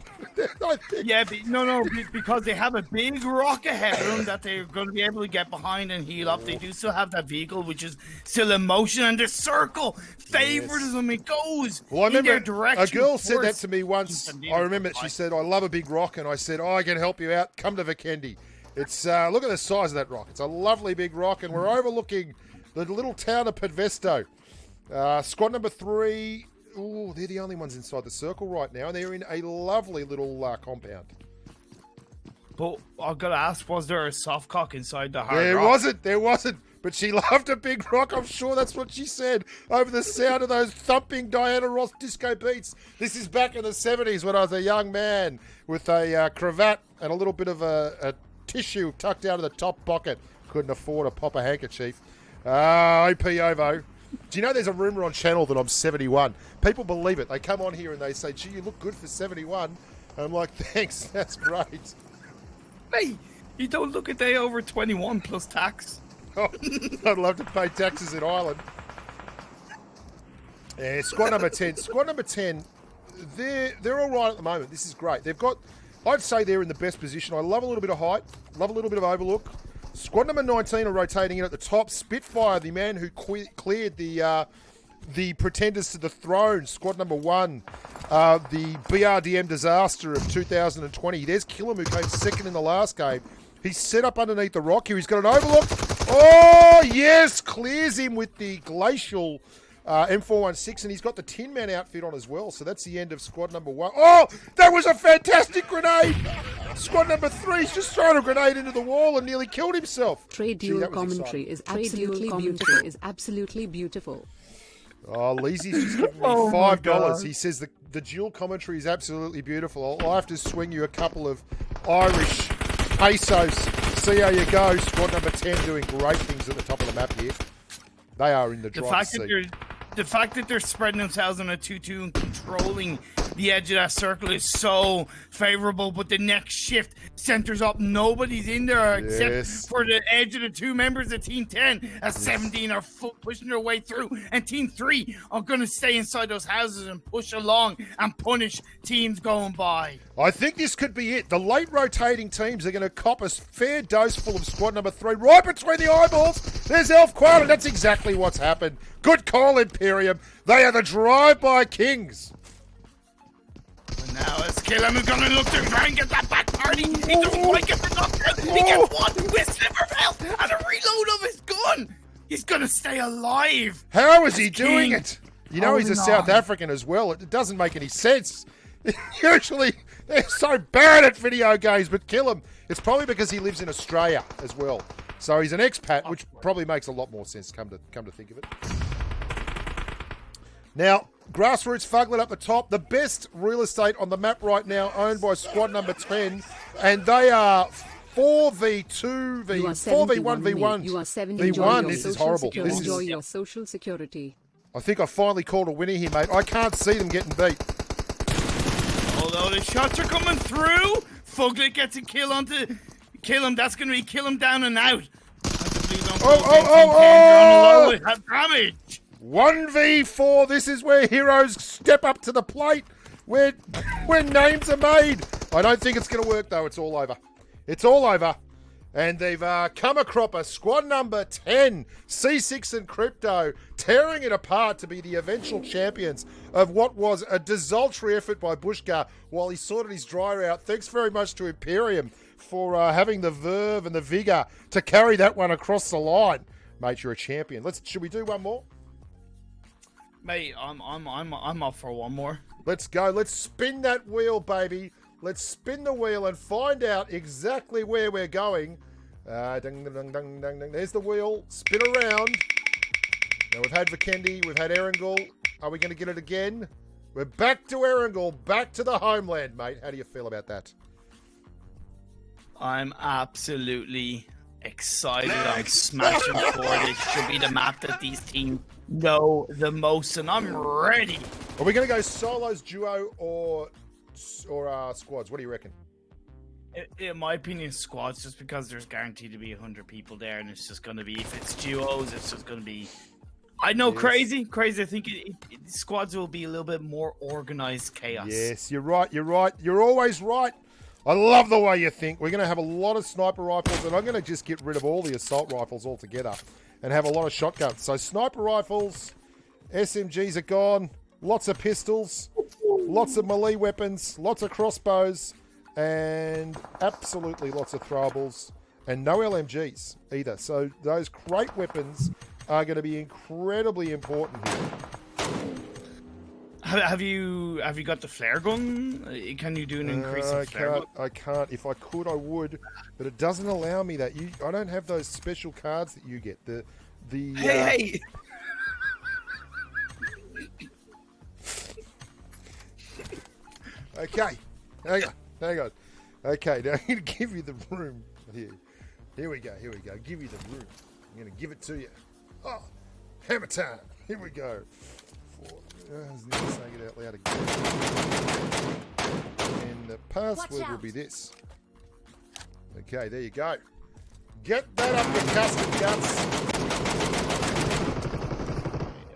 [SPEAKER 3] Yeah, no, because they have a big rock ahead of them that they're going to be able to get behind and heal up. They do still have that vehicle, which is still in motion, and the circle favors them. It goes in their direction.
[SPEAKER 1] A girl said that to me once. I remember she said, I love a big rock, and I said, I can help you out. Come to Vikendi. It's look at the size of that rock. It's a lovely big rock, and we're overlooking the little town of Podvesto. Squad number 3... Oh, they're the only ones inside the circle right now, and they're in a lovely little compound.
[SPEAKER 3] But I've got to ask, was there a soft cock inside the hard rock?
[SPEAKER 1] There wasn't. But she loved a big rock. I'm sure that's what she said over the sound of those thumping Diana Ross disco beats. This is back in the 70s when I was a young man with a cravat and a little bit of a tissue tucked out of the top pocket. Couldn't afford to pop a handkerchief. OP Ovo. Do you know there's a rumour on channel that I'm 71? People believe it. They come on here and they say, gee, you look good for 71. And I'm like, thanks, that's great.
[SPEAKER 3] Mate, You don't look a day over 21 plus tax.
[SPEAKER 1] Oh, I'd love to pay taxes in Ireland. Yeah, squad number 10. Squad number 10, they're all right at the moment. This is great. They've got, I'd say they're in the best position. I love a little bit of height, love a little bit of overlook. Squad number 19 are rotating in at the top. Spitfire, the man who cleared the pretenders to the throne. Squad number 1, the BRDM disaster of 2020. There's Killam, who came second in the last game. He's set up underneath the rock here. He's got an overlook. Oh, yes! Clears him with the glacial M416, and he's got the Tin Man outfit on as well. So that's the end of squad number 1. Oh, that was a fantastic grenade! Squad number 3's just thrown a grenade into the wall and nearly killed himself.
[SPEAKER 2] Trade dual commentary is absolutely beautiful.
[SPEAKER 1] Oh, Leesy's just given me $5. He says the dual commentary is absolutely beautiful. I'll have to swing you a couple of Irish pesos. See how you go. Squad number 10 doing great things at the top of the map here. They are in the driver's seat.
[SPEAKER 3] The fact that they're spreading themselves on a 2-2 and controlling the edge of that circle is so favourable, but the next shift centres up. Nobody's in there except for the edge of the 2 members of Team 10, as 17 are pushing their way through, and Team 3 are going to stay inside those houses and push along and punish teams going by.
[SPEAKER 1] I think this could be it. The late rotating teams are going to cop a fair dose full of squad number 3 right between the eyeballs. There's Elf Quail, and that's exactly what's happened. Good call, Imperium. They are the drive-by kings.
[SPEAKER 3] And now as Killam is going to look to try and get that back party. He doesn't quite get the knockdown. He gets one with sliver of health and a reload of his gun. He's going to stay alive.
[SPEAKER 1] How is he doing it? You know, he's a South African as well. It doesn't make any sense. Usually, they're so bad at video games, but Killam, it's probably because he lives in Australia as well. So he's an expat, which probably makes a lot more sense, come to think of it. Now, Grassroots Fuglet up the top. The best real estate on the map right now, owned by squad number 10. And they are 4v2, 4v1v1.
[SPEAKER 2] You are 7
[SPEAKER 1] v1. This is horrible. This
[SPEAKER 2] Enjoy your social security.
[SPEAKER 1] I think I finally called a winner here, mate. I can't see them getting beat.
[SPEAKER 3] Although the shots are coming through, Fuglet gets a kill onto Killam. That's going to be Killam down and out.
[SPEAKER 1] Oh!
[SPEAKER 3] Have damage.
[SPEAKER 1] 1v4. This is where heroes step up to the plate. Where names are made. I don't think it's going to work, though. It's all over. It's all over. And they've come a cropper. Squad number 10, C6 and Crypto, tearing it apart to be the eventual champions of what was a desultory effort by Bushka while he sorted his dryer out. Thanks very much to Imperium for having the verve and the vigour to carry that one across the line. Mate, you're a champion. Should we do one more?
[SPEAKER 3] Mate, I'm up for one more.
[SPEAKER 1] Let's go. Let's spin that wheel, baby. Let's spin the wheel and find out exactly where we're going. Ding, ding, ding, ding, ding, ding. There's the wheel. Spin around. Now we've had Vikendi. We've had Erangel. Are we going to get it again? We're back to Erangel. Back to the homeland, mate. How do you feel about that?
[SPEAKER 3] I'm absolutely excited. I'm smashing forward. It should be the map that these teams know the most, and I'm ready.
[SPEAKER 1] Are we going to go solos, duo, or squads? What do you reckon?
[SPEAKER 3] In my opinion, squads, just because there's guaranteed to be 100 people there, and it's just going to be, if it's duos, it's just going to be, I know, crazy. I think squads will be a little bit more organized chaos. Yes,
[SPEAKER 1] you're right. You're always right. I love the way you think. We're going to have a lot of sniper rifles, and I'm going to just get rid of all the assault rifles altogether and have a lot of shotguns. So sniper rifles, SMGs are gone, lots of pistols, lots of melee weapons, lots of crossbows, and absolutely lots of throwables, and no LMGs either. So those crate weapons are going to be incredibly important here.
[SPEAKER 3] Have you got the flare gun? Can you do an increase in flare gun?
[SPEAKER 1] I can't. If I could, I would, but it doesn't allow me that. I don't have those special cards that you get.
[SPEAKER 3] Hey!
[SPEAKER 1] Okay, hang on. Okay, now I'm going to give you the room here. Here we go. Give you the room. I'm going to give it to you. Oh, hammer time. Here we go. Saying it out loud again. And the password will be this. Okay, there you go. Get that up your custard guts.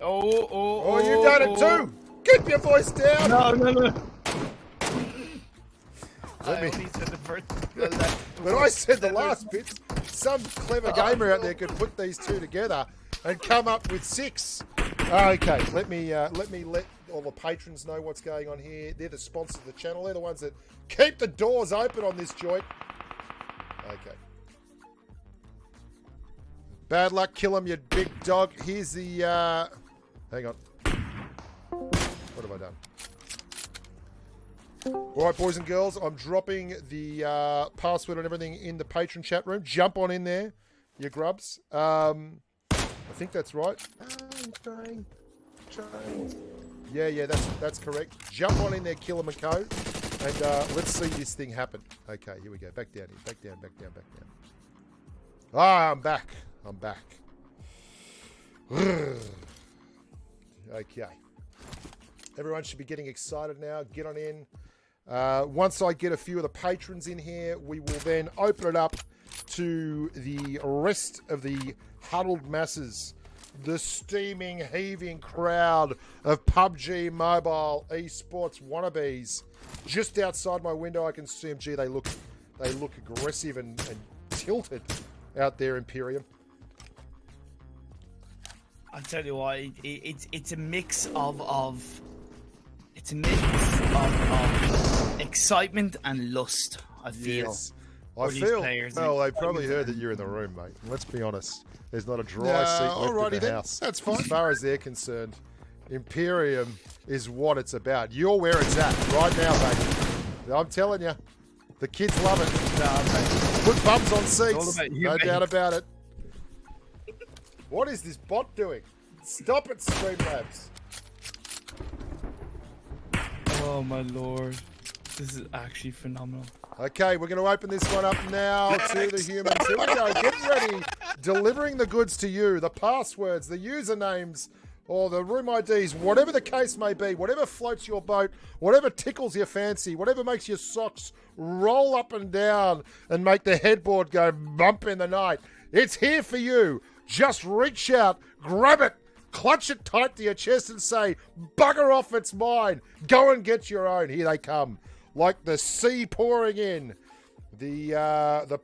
[SPEAKER 3] Oh,
[SPEAKER 1] you done it too. Keep your voice down.
[SPEAKER 3] No.
[SPEAKER 1] Let me.
[SPEAKER 3] Only said the first.
[SPEAKER 1] But I said the last bit. Some clever gamer out there could put these two together and come up with 6. Okay, let me let all the patrons know what's going on here. They're the sponsors of the channel. They're the ones that keep the doors open on this joint. Okay. Bad luck, kill him, you big dog. Here's the, hang on. What have I done? All right, boys and girls, I'm dropping the password and everything in the patron chat room. Jump on in there, you grubs. I think that's right. Trying. Yeah, that's correct. Jump on in there, Kill 'em and Co. And let's see this thing happen. Okay, here we go. Back down here. Back down. Ah, I'm back. Okay. Everyone should be getting excited now. Get on in. Once I get a few of the patrons in here, we will then open it up to the rest of the huddled masses. The steaming, heaving crowd of PUBG Mobile esports wannabes. Just outside my window, I can see them. Gee, they look aggressive and tilted out there, Imperium.
[SPEAKER 3] I'll tell you what, it's a mix of excitement and lust. I feel.
[SPEAKER 1] Yes. I feel. Well, they probably heard that you're in the room, mate. Let's be honest. There's not a dry seat left in the house.
[SPEAKER 4] That's fine.
[SPEAKER 1] As far as they're concerned, Imperium is what it's about. You're where it's at right now, baby. I'm telling you, the kids love it. Put bums on seats. No doubt about it. What is this bot doing? Stop it, Streamlabs.
[SPEAKER 3] Oh my lord, this is actually phenomenal.
[SPEAKER 1] Okay, we're going to open this one up now to the humans. Here we go. Get ready. Delivering the goods to you. The passwords, the usernames, or the room IDs, whatever the case may be, whatever floats your boat, whatever tickles your fancy, whatever makes your socks roll up and down and make the headboard go bump in the night. It's here for you. Just reach out, grab it, clutch it tight to your chest and say, bugger off, it's mine. Go and get your own. Here they come. Like the sea pouring in. The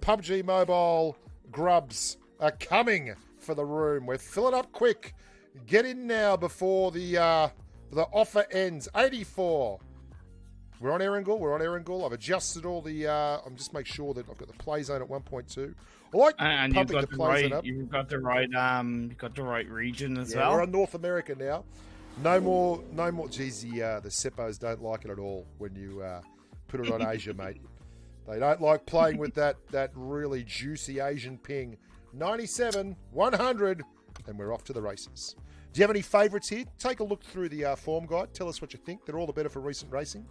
[SPEAKER 1] PUBG Mobile grubs are coming for the room. We're filling up quick. Get in now before the offer ends. 84. We're on Erangel. I've adjusted all the... I'm just make sure that I've got the play zone at 1.2. I like
[SPEAKER 3] and
[SPEAKER 1] pumping the play zone up.
[SPEAKER 3] You've got the right region as well.
[SPEAKER 1] We're on North America now. No more. Geez, the Seppos don't like it at all when you put it on Asia, mate. They don't like playing with that really juicy Asian ping. 97, 100, and we're off to the races. Do you have any favourites here? Take a look through the form guide. Tell us what you think. They're all the better for recent racing.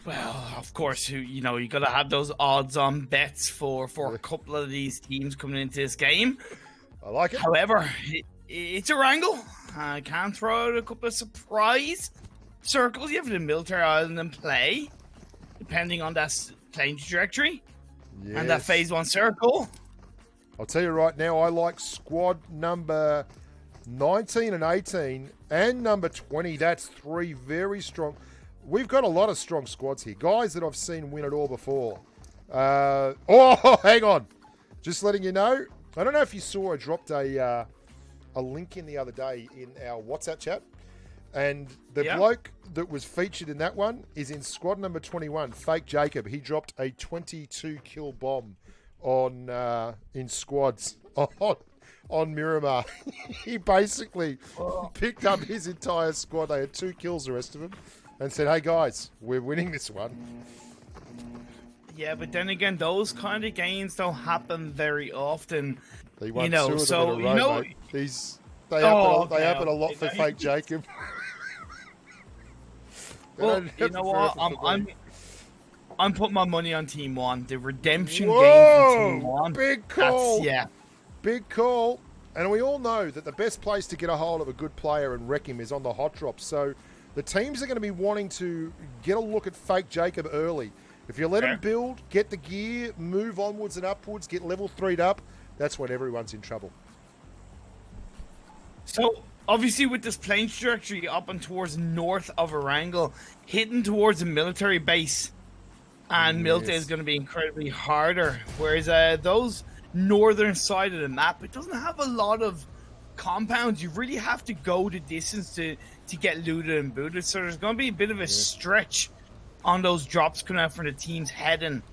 [SPEAKER 3] Well, of course, you got to have those odds-on bets for a couple of these teams coming into this game.
[SPEAKER 1] I like it.
[SPEAKER 3] However, it's a wrangle. I can throw out a couple of surprise circles. You have the military island in play, depending on that playing trajectory and that phase 1 circle.
[SPEAKER 1] I'll tell you right now, I like squad number 19 and 18 and number 20. That's 3 very strong. We've got a lot of strong squads here. Guys that I've seen win it all before. Hang on. Just letting you know. I don't know if you saw, I dropped a link in the other day in our WhatsApp chat. And the bloke that was featured in that one is in squad number 21, Fake Jacob. He dropped a 22 kill bomb on in squads on Miramar. He basically picked up his entire squad. They had 2 kills, the rest of them, and said, hey guys, we're winning this one.
[SPEAKER 3] Yeah, but then again, those kind of games don't happen very often.
[SPEAKER 1] They won 2 of them in a row, mate. They happen a lot for Fake Jacob.
[SPEAKER 3] Well, you know what? I'm putting my money on Team 1. The redemption game for Team 1.
[SPEAKER 1] Big call. Big call. And we all know that the best place to get a hold of a good player and wreck him is on the hot drop. So the teams are going to be wanting to get a look at Fake Jacob early. If you let them build, get the gear, move onwards and upwards, get level 3'd up, that's when everyone's in trouble.
[SPEAKER 3] So, obviously with this plane trajectory up and towards north of Erangel, hitting towards a military base and Milta is going to be incredibly harder. Whereas those northern side of the map, it doesn't have a lot of compounds. You really have to go the distance to get looted and booted. So there's going to be a bit of a stretch on those drops coming out from the teams heading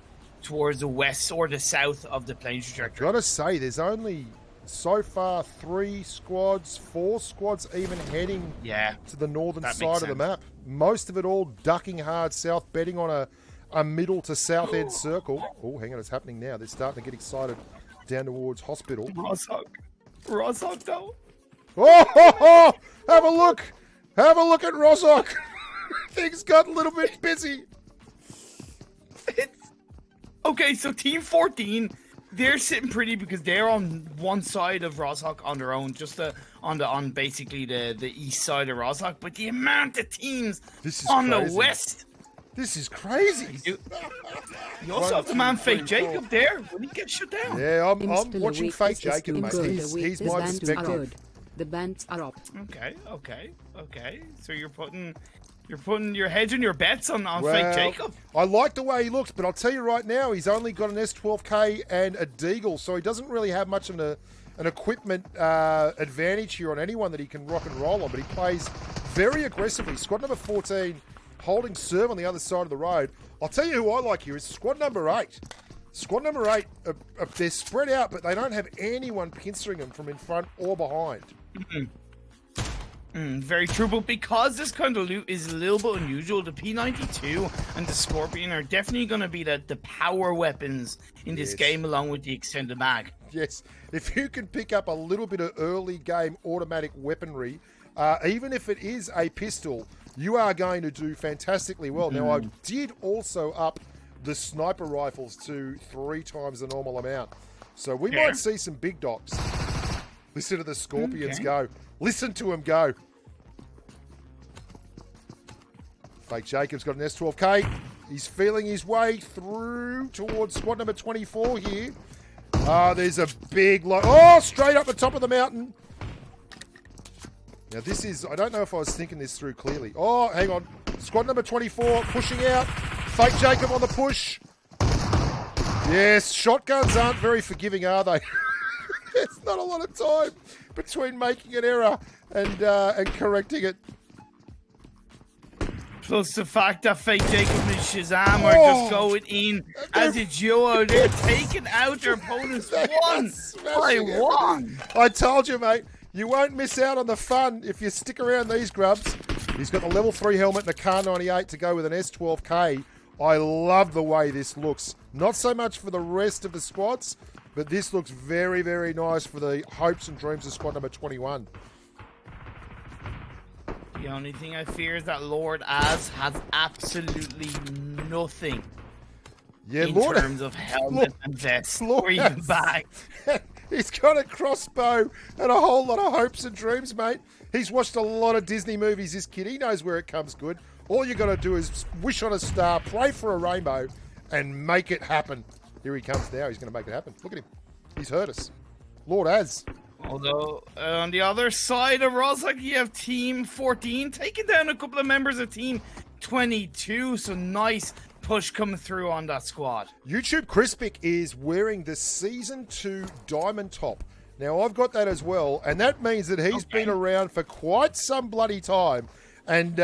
[SPEAKER 3] towards the west or the south of the plane trajectory.
[SPEAKER 1] Gotta say, there's only so far 3 squads, 4 squads even heading to the northern side of the map. Most of it all ducking hard south, betting on a middle to south end circle. Oh, hang on, it's happening now. They're starting to get excited down towards hospital.
[SPEAKER 3] Roshok, though.
[SPEAKER 1] Oh, have a look. Have a look at Roshok. Things got a little bit busy.
[SPEAKER 3] Okay, so Team 14, they're sitting pretty because they're on one side of Roshok on their own, just on basically the east side of Roshok. But the amount of teams on the west.
[SPEAKER 1] This is crazy.
[SPEAKER 3] You also have the man Fake Jacob there when he gets shut down.
[SPEAKER 1] Yeah, I'm watching Fake Jacob, mate. He's my perspective.
[SPEAKER 2] The bands are up.
[SPEAKER 3] Okay. So you're putting your heads and your bets on Fake Jacob.
[SPEAKER 1] I like the way he looks, but I'll tell you right now, he's only got an S12K and a Deagle, so he doesn't really have much of an equipment advantage here on anyone that he can rock and roll on, but he plays very aggressively. Squad number 14 holding serve on the other side of the road. I'll tell you who I like here is squad number 8. Squad number 8, they're spread out, but they don't have anyone pincering them from in front or behind.
[SPEAKER 3] Very true, but because this kind of loot is a little bit unusual, the P92 and the Scorpion are definitely going to be the power weapons in this game, along with the extended mag.
[SPEAKER 1] Yes, if you can pick up a little bit of early game automatic weaponry, even if it is a pistol, you are going to do fantastically well. Now, I did also up the sniper rifles to 3 times the normal amount. So we might see some big dogs. Listen to the Scorpions go. Listen to him go. Fake Jacob's got an S12K. He's feeling his way through towards squad number 24 here. There's a big lot. Oh, straight up the top of the mountain. Now this is, I don't know if I was thinking this through clearly. Oh, hang on. Squad number 24 pushing out. Fake Jacob on the push. Yes, shotguns aren't very forgiving, are they? There's not a lot of time between making an error and correcting it.
[SPEAKER 3] Plus the fact that Fake Jacob and Shazam are just going in as a duo. They're taking out their opponents one by one.
[SPEAKER 1] I told you, mate. You won't miss out on the fun if you stick around these grubs. He's got the level 3 helmet and a Car 98 to go with an S12K. I love the way this looks. Not so much for the rest of the squads, but this looks very, very nice for the hopes and dreams of squad number 21.
[SPEAKER 3] The only thing I fear is that Lord Az has absolutely nothing in terms of helmet and vest or even bag.
[SPEAKER 1] He's got a crossbow and a whole lot of hopes and dreams, mate. He's watched a lot of Disney movies, this kid. He knows where it comes good. All you got to do is wish on a star, pray for a rainbow, and make it happen. Here he comes now. He's going to make it happen. Look at him. He's hurt us. Lord Az.
[SPEAKER 3] Although, on the other side of Roshok, you have Team 14 taking down a couple of members of Team 22. So nice push coming through on that squad.
[SPEAKER 1] YouTube Crispic is wearing the Season 2 Diamond Top. Now, I've got that as well, and that means that he's been around for quite some bloody time. And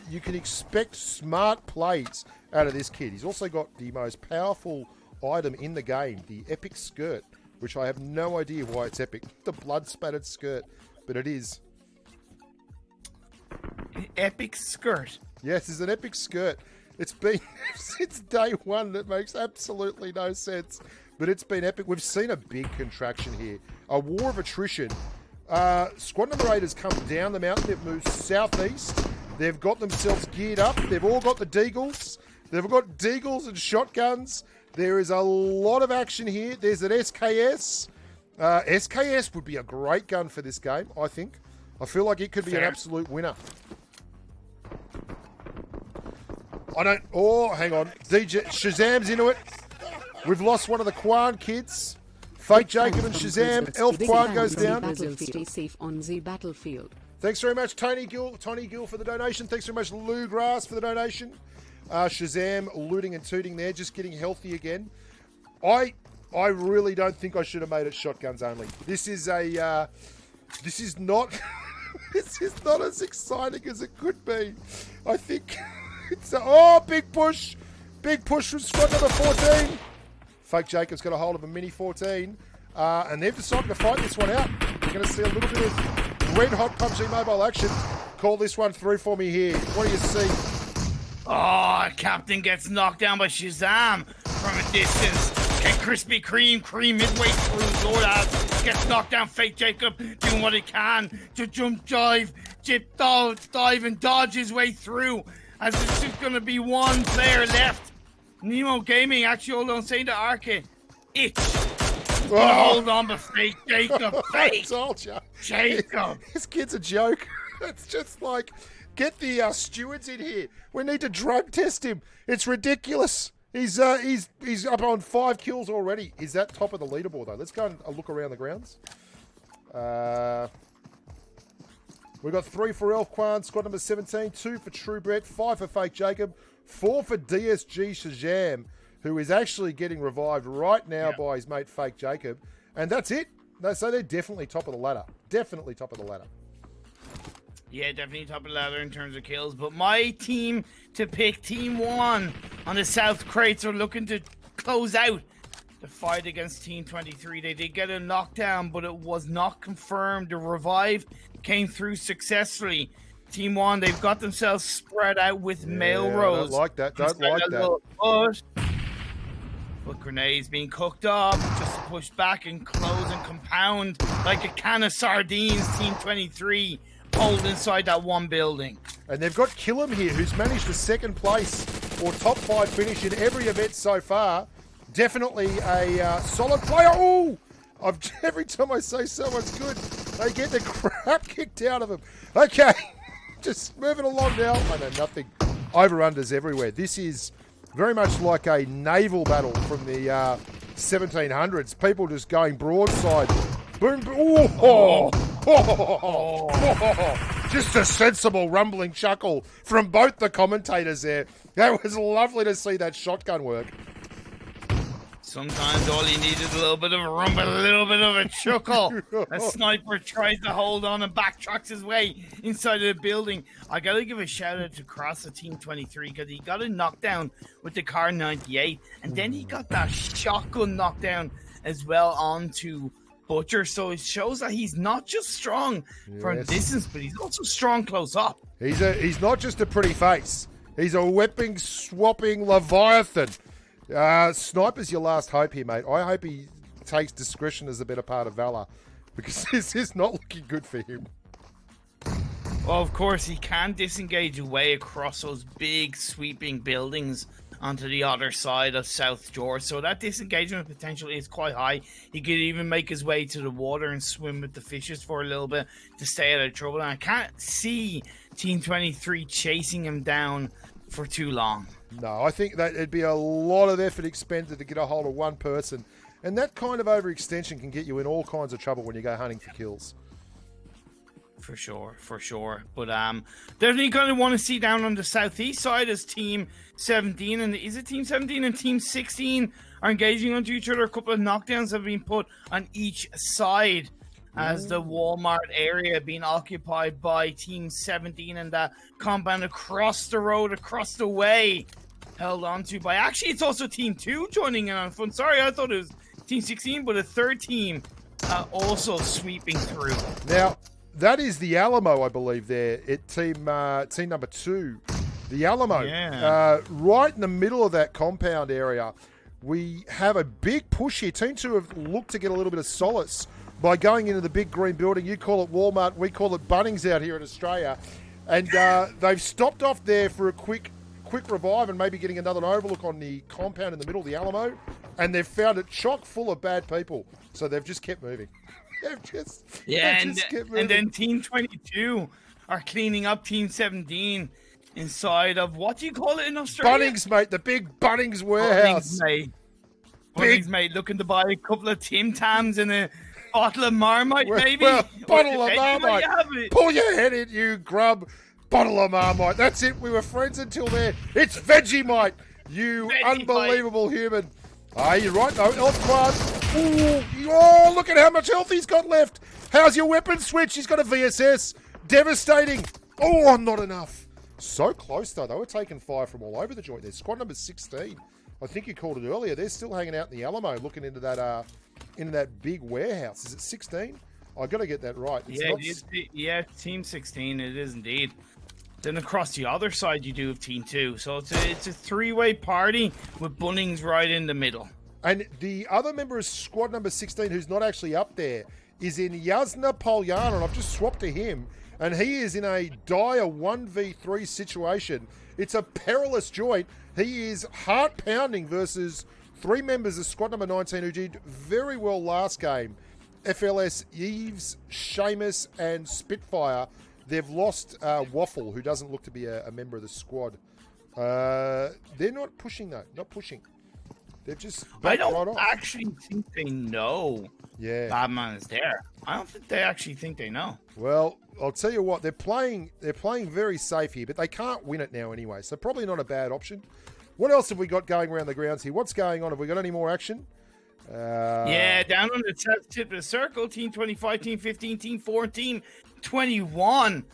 [SPEAKER 1] you can expect smart plays out of this kid. He's also got the most powerful item in the game, the Epic Skirt, which I have no idea why it's epic. The blood-spattered skirt, but it is.
[SPEAKER 3] An epic skirt?
[SPEAKER 1] Yes, it's an epic skirt. It's been since day one. That makes absolutely no sense, but it's been epic. We've seen a big contraction here. A war of attrition. Squad number 8 has come down the mountain. They've moved southeast. They've got themselves geared up. They've all got the Deagles. They've got Deagles and shotguns. There is a lot of action here. There's an SKS. SKS would be a great gun for this game, I think. I feel like it could be an absolute winner. I don't... Oh, hang on. DJ Shazam's into it. We've lost one of the Quan kids. Fake Jacob and Shazam. Elf Quan goes down.
[SPEAKER 2] Stay safe on the battlefield.
[SPEAKER 1] Thanks very much, Tony Gill for the donation. Thanks very much, Lou Grass, for the donation. Shazam looting and tooting there, just getting healthy again. I really don't think I should have made it shotguns only. This is a... this is not... this is not as exciting as it could be. I think it's a... Oh, big push. Big push from squad number 14. Fake Jacob's got a hold of a Mini 14. And they've decided to fight this one out. You're going to see a little bit of red-hot PUBG Mobile action. Call this one through for me here. What do you see?
[SPEAKER 3] Oh, Captain gets knocked down by Shazam from a distance. Okay, Krispy Kreme midway through. Zordas gets knocked down. Fake Jacob doing what he can to jump dive, dive and dodge his way through. As it's just going to be one player left. Nemo Gaming actually, hold on, saying to Arca, itch. Hold on, but Fake Jacob, fake.
[SPEAKER 1] I told you.
[SPEAKER 3] Jacob.
[SPEAKER 1] This kid's a joke. It's just like, get the stewards in here. We need to drug test him. It's ridiculous. He's up on 5 kills already. Is that top of the leaderboard though? Let's go and look around the grounds. We've got 3 for Elf Quan, squad number 17, 2 for True Brett, 5 for Fake Jacob, 4 for DSG Shazam, who is actually getting revived right now by his mate Fake Jacob. And that's it. So they're definitely top of the ladder. Definitely top of the ladder.
[SPEAKER 3] Yeah, definitely top of the ladder in terms of kills. But my team to pick, Team 1 on the South Crates, are looking to close out the fight against Team 23. They did get a knockdown, but it was not confirmed. The revive came through successfully. Team 1, they've got themselves spread out with Melrose.
[SPEAKER 1] Don't like that. Don't like that.
[SPEAKER 3] Push. But grenades being cooked up, just to push back and close and compound like a can of sardines. Team 23 hold inside that one building.
[SPEAKER 1] And they've got Killam here, who's managed a 2nd place or top 5 finish in every event so far. Definitely a solid player. Oh! Every time I say someone's good, they get the crap kicked out of them. Okay, just moving along now. I know nothing. Over-unders everywhere. This is very much like a naval battle from the 1700s. People just going broadside. Boom, boom. Oh, oh, oh. Just a sensible rumbling chuckle from both the commentators there. That was lovely to see that shotgun work.
[SPEAKER 3] Sometimes all you need is a little bit of a rumble, a little bit of a chuckle. A sniper tries to hold on and backtracks his way inside of the building. I gotta give a shout out to Cross of Team 23 because he got a knockdown with the Car 98, and then he got that shotgun knockdown as well onto Butcher. So it shows that he's not just strong from distance, but he's also strong close up.
[SPEAKER 1] He's not just a pretty face. He's a weapon swapping Leviathan. Sniper's your last hope here, mate. I hope he takes discretion as a better part of valor, because this is not looking good for him.
[SPEAKER 3] Well, of course, he can disengage away across those big sweeping buildings onto the other side of South George, so that disengagement potential is quite high. He could even make his way to the water and swim with the fishes for a little bit to stay out of trouble, and I can't see Team 23 chasing him down for too long.
[SPEAKER 1] No, I think that it'd be a lot of effort expended to get a hold of one person, and that kind of overextension can get you in all kinds of trouble when you go hunting for kills.
[SPEAKER 3] For sure. But definitely kind of want to see down on the southeast side as Team 17, and is it Team 17 and Team 16 are engaging onto each other. A couple of knockdowns have been put on each side as the Walmart area being occupied by Team 17, and that compound across the road, across the way, held on to by, actually it's also Team 2 joining in on fun. Sorry, I thought it was Team 16, but a third team also sweeping through.
[SPEAKER 1] Now, that is the Alamo, I believe, there at team number 2. The Alamo.
[SPEAKER 3] Yeah.
[SPEAKER 1] Right in the middle of that compound area. We have a big push here. Team 2 have looked to get a little bit of solace by going into the big green building. You call it Walmart, we call it Bunnings out here in Australia. And they've stopped off there for a quick revive and maybe getting another overlook on the compound in the middle, the Alamo. And they've found it chock full of bad people. So they've just kept moving.
[SPEAKER 3] And then Team 22 are cleaning up Team 17. inside of, what do you call it in Australia?
[SPEAKER 1] Bunnings, mate. The big Bunnings warehouse.
[SPEAKER 3] Bunnings, mate. Looking to buy a couple of Tim Tams and a bottle of Marmite, maybe?
[SPEAKER 1] Well, bottle of Marmite. Pull your head in, you grub. Bottle of Marmite. That's it. We were friends until there. It's Vegemite. You unbelievable human. You're right, though. Health class. Ooh. Oh, look at how much health he's got left. How's your weapon switch? He's got a VSS. Devastating. Oh, not enough. So close, though. They were taking fire from all over the joint there. Squad number 16. I think you called it earlier. They're still hanging out in the Alamo looking into that big warehouse. Is it 16? I got to get that right.
[SPEAKER 3] Yeah, Team 16. It is indeed. Then across the other side, you do have Team 2. So it's a three-way party with Bunnings right in the middle.
[SPEAKER 1] And the other member of squad number 16 who's not actually up there is in Jasna Poljana, and I've just swapped to him. And he is in a dire 1v3 situation. It's a perilous joint. He is heart-pounding versus three members of squad number 19 who did very well last game. FLS, Yves, Seamus, and Spitfire. They've lost Waffle, who doesn't look to be a member of the squad. They're not pushing, though. Not pushing. They've just
[SPEAKER 3] I don't
[SPEAKER 1] right off.
[SPEAKER 3] actually think they know Badman is there. I don't think they actually think they know.
[SPEAKER 1] Well, I'll tell you what, they're playing very safe here, but they can't win it now anyway, so probably not a bad option. What else have we got going around the grounds here? What's going on? Have we got any more action?
[SPEAKER 3] Down on the tip of the circle, Team 25, Team 15, Team 14, 21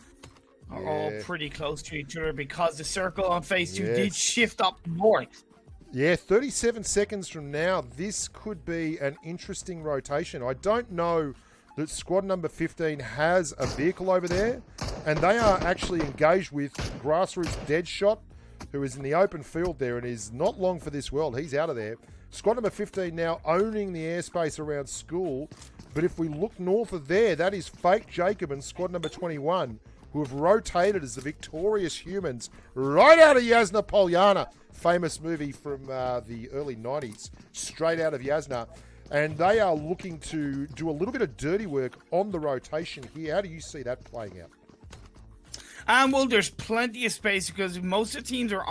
[SPEAKER 3] are all pretty close to each other because the circle on phase 2 did shift up north.
[SPEAKER 1] Yeah, 37 seconds from now, this could be an interesting rotation. I don't know that squad number 15 has a vehicle over there, and they are actually engaged with Grassroots Deadshot, who is in the open field there and is not long for this world. He's out of there. Squad number 15 now owning the airspace around school, but if we look north of there, that is Fake Jacob and squad number 21, who have rotated as the victorious humans right out of Jasna Poljana, famous movie from the early 90s, straight out of Jasna. And they are looking to do a little bit of dirty work on the rotation here. How do you see that playing out?
[SPEAKER 3] Well, there's plenty of space because most of the teams are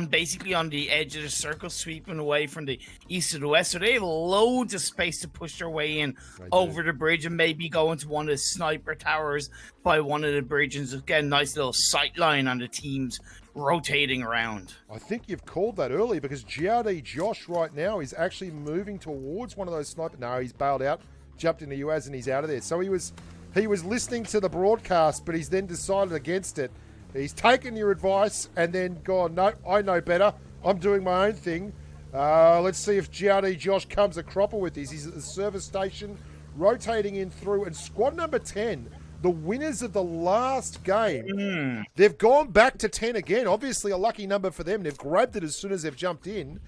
[SPEAKER 3] basically on the edge of the circle, sweeping away from the east to the west. So they have loads of space to push their way in over the bridge and maybe go into one of the sniper towers by one of the bridges and get a nice little sight line on the teams rotating around.
[SPEAKER 1] I think you've called that early because GRD Josh right now is actually moving towards one of those sniper. No, he's bailed out, jumped into UAS and he's out of there. So he was listening to the broadcast, but he's then decided against it. He's taken your advice and then gone, no, I know better. I'm doing my own thing. Let's see if GRD Josh comes a cropper with this. He's at the service station, rotating in through. And squad number 10, the winners of the last game, they've gone back to 10 again. Obviously a lucky number for them. They've grabbed it as soon as they've jumped in.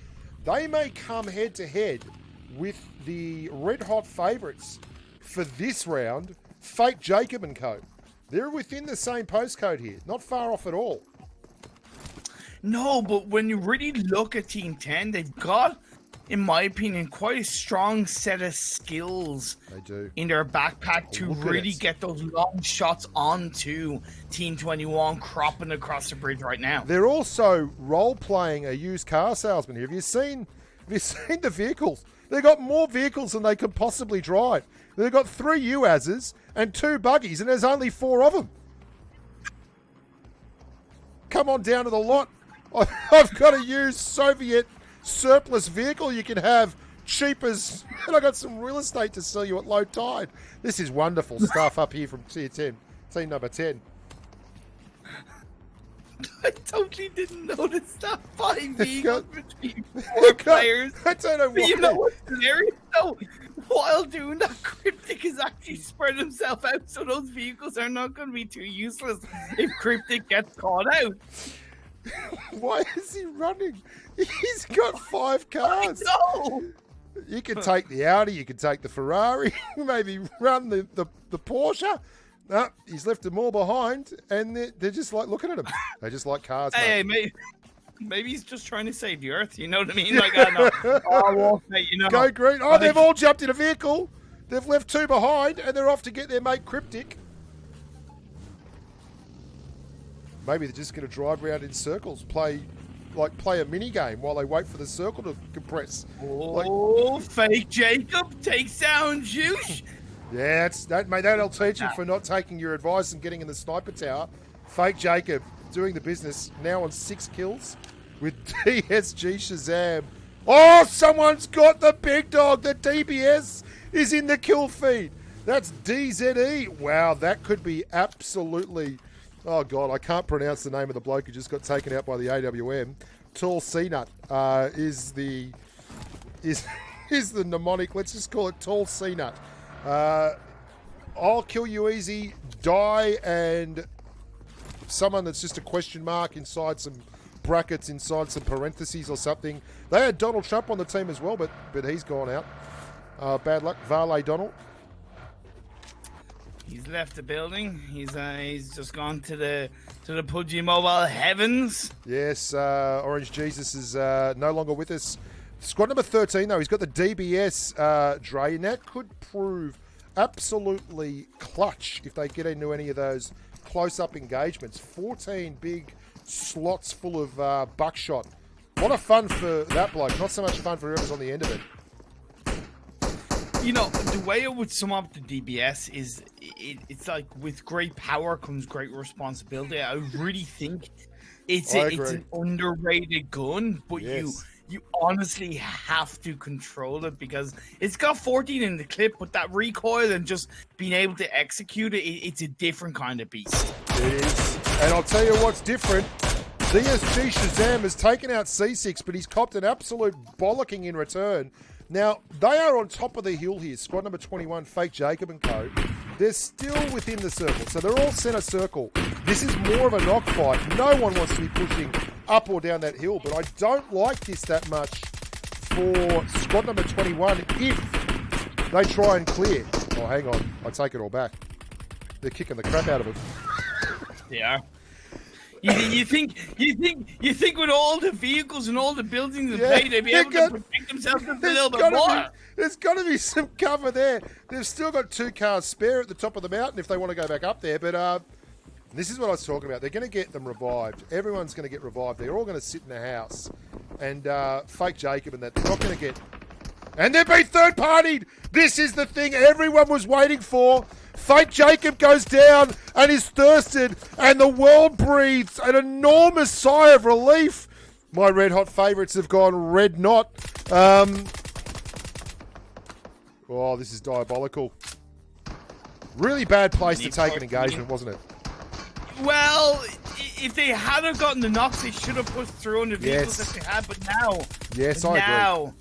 [SPEAKER 1] They may come head-to-head with the red-hot favourites for this round, Fake Jacob and co. They're within the same postcode here. Not far off at all.
[SPEAKER 3] No, but when you really look at Team 10, they've got, in my opinion, quite a strong set of skills in their backpack to really get those long shots onto Team 21 cropping across the bridge right now.
[SPEAKER 1] They're also role-playing a used car salesman here. Have you seen the vehicles? They've got more vehicles than they can possibly drive. They've got 3 UAZs and 2 buggies, and there's only 4 of them. Come on down to the lot. I've got a used Soviet surplus vehicle you can have cheap as... And I got some real estate to sell you at low tide. This is wonderful stuff up here from Tier 10, team number 10.
[SPEAKER 3] I totally didn't notice that 5 vehicles between 4 players.
[SPEAKER 1] I don't know why.
[SPEAKER 3] You know what's hilarious though? While doing that, Cryptic has actually spread himself out, so those vehicles are not going to be too useless if Cryptic gets caught out.
[SPEAKER 1] Why is he running? He's got 5 cars.
[SPEAKER 3] No.
[SPEAKER 1] You can take the Audi, you can take the Ferrari, maybe run the Porsche. No, he's left them all behind, and they're just like looking at him. They just like cars.
[SPEAKER 3] Hey, maybe he's just trying to save the earth. You know what I mean? Like, I know. Oh, well, mate, you know.
[SPEAKER 1] Go green. Oh, they've all jumped in a vehicle. They've left 2 behind, and they're off to get their mate Cryptic. Maybe they're just going to drive around in circles, play a mini game while they wait for the circle to compress.
[SPEAKER 3] Oh, fake Jacob takes down Juice.
[SPEAKER 1] Yeah, that'll teach you for not taking your advice and getting in the sniper tower. Fake Jacob doing the business, now on 6 kills with DSG Shazam. Oh, someone's got the big dog. The DBS is in the kill feed. That's DZE. Wow, that could be absolutely... Oh, God, I can't pronounce the name of the bloke who just got taken out by the AWM. Tall C-Nut is the mnemonic. Let's just call it Tall C-Nut. I'll kill you easy, die, and someone that's just a question mark inside some brackets, inside some parentheses or something. They had Donald Trump on the team as well, but he's gone out. Bad luck, Varley Donald.
[SPEAKER 3] He's left the building. He's just gone to the Pubg Mobile heavens.
[SPEAKER 1] Yes, Orange Jesus is no longer with us. Squad number 13, though, he's got the DBS Dre, and that could prove absolutely clutch if they get into any of those close-up engagements. 14 big slots full of buckshot. A lot of fun for that bloke. Not so much fun for whoever's on the end of it.
[SPEAKER 3] You know, the way I would sum up the DBS is it's like with great power comes great responsibility. I really think it's an underrated gun, but
[SPEAKER 1] yes.
[SPEAKER 3] you honestly have to control it because it's got 14 in the clip, but that recoil and just being able to execute it, it's a different kind of beast.
[SPEAKER 1] It is. And I'll tell you what's different. DSG Shazam has taken out C6, but he's copped an absolute bollocking in return. Now, they are on top of the hill here. Squad number 21, Fake Jacob and co. They're still within the circle, so they're all centre circle. This is more of a knock fight. No one wants to be pushing up or down that hill, but I don't like this that much for squad number 21 if they try and clear. Oh, hang on. I take it all back. They're kicking the crap out of them.
[SPEAKER 3] They are. You think with all the vehicles and all the buildings in play, they'd be able to protect themselves a little bit more?
[SPEAKER 1] There's got to be some cover there. They've still got 2 cars spare at the top of the mountain if they want to go back up there. But this is what I was talking about. They're going to get them revived. Everyone's going to get revived. They're all going to sit in the house. And Fake Jacob and that, they're not going to get... And they're being third-partied! This is the thing everyone was waiting for. Fake Jacob goes down and is thirsted, and the world breathes an enormous sigh of relief. My red-hot favourites have gone red knot. Oh, this is diabolical. Really bad place to take an engagement, wasn't it?
[SPEAKER 3] Well, if they hadn't gotten the knocks, they should have pushed through on the vehicles that they had, but now...
[SPEAKER 1] Yes, I agree.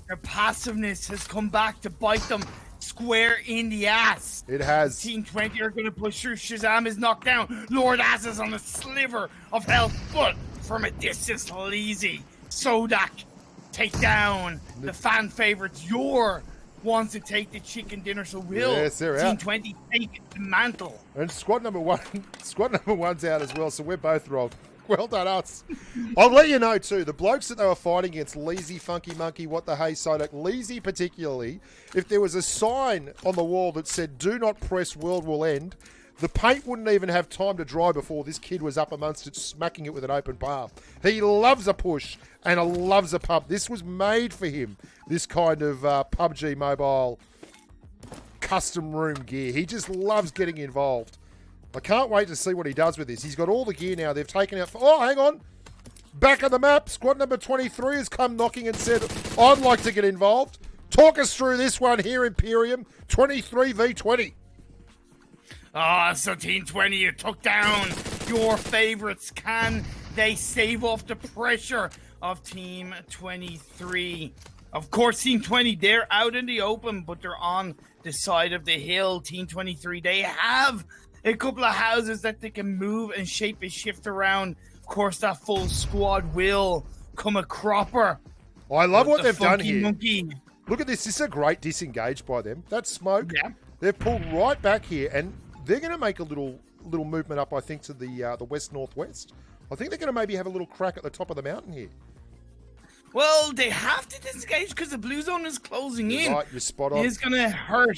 [SPEAKER 3] Their passiveness has come back to bite them square in the ass.
[SPEAKER 1] It has.
[SPEAKER 3] Team 20 are going to push through. Shazam is knocked down. Lord Ass is on a sliver of health, but from a distance, Leezy, Sodak take down the fan favorites. Your wants to take the chicken dinner, so will Team
[SPEAKER 1] out.
[SPEAKER 3] 20 take the mantle.
[SPEAKER 1] And squad number 1's out as well, so we're both wrong. Well done, us. I'll let you know, too, the blokes that they were fighting against, Leezy, Funky Monkey, What the Hey, Sodak, Leezy particularly, if there was a sign on the wall that said, do not press, world will end, the paint wouldn't even have time to dry before this kid was up amongst it, smacking it with an open palm. He loves a push and loves a pump. This was made for him, this kind of PUBG Mobile custom room gear. He just loves getting involved. I can't wait to see what he does with this. He's got all the gear now. They've taken out... Oh, hang on. Back on the map. Squad number 23 has come knocking and said, I'd like to get involved. Talk us through this one here, Imperium. 23 v 20.
[SPEAKER 3] So Team 20, you took down your favorites. Can they save off the pressure of Team 23? Of course, Team 20, they're out in the open, but they're on the side of the hill. Team 23, they have a couple of houses that they can move and shape and shift around. Of course, that full squad will come a cropper.
[SPEAKER 1] I love what they've done here.
[SPEAKER 3] Monkey.
[SPEAKER 1] Look at this. This is a great disengage by them. That smoke.
[SPEAKER 3] Yeah.
[SPEAKER 1] They've pulled right back here, and they're going to make a little movement up, I think, to the west-northwest. I think they're going to maybe have a little crack at the top of the mountain here.
[SPEAKER 3] Well, they have to disengage because the blue zone is closing in.
[SPEAKER 1] Right, you're spot on.
[SPEAKER 3] It's going to hurt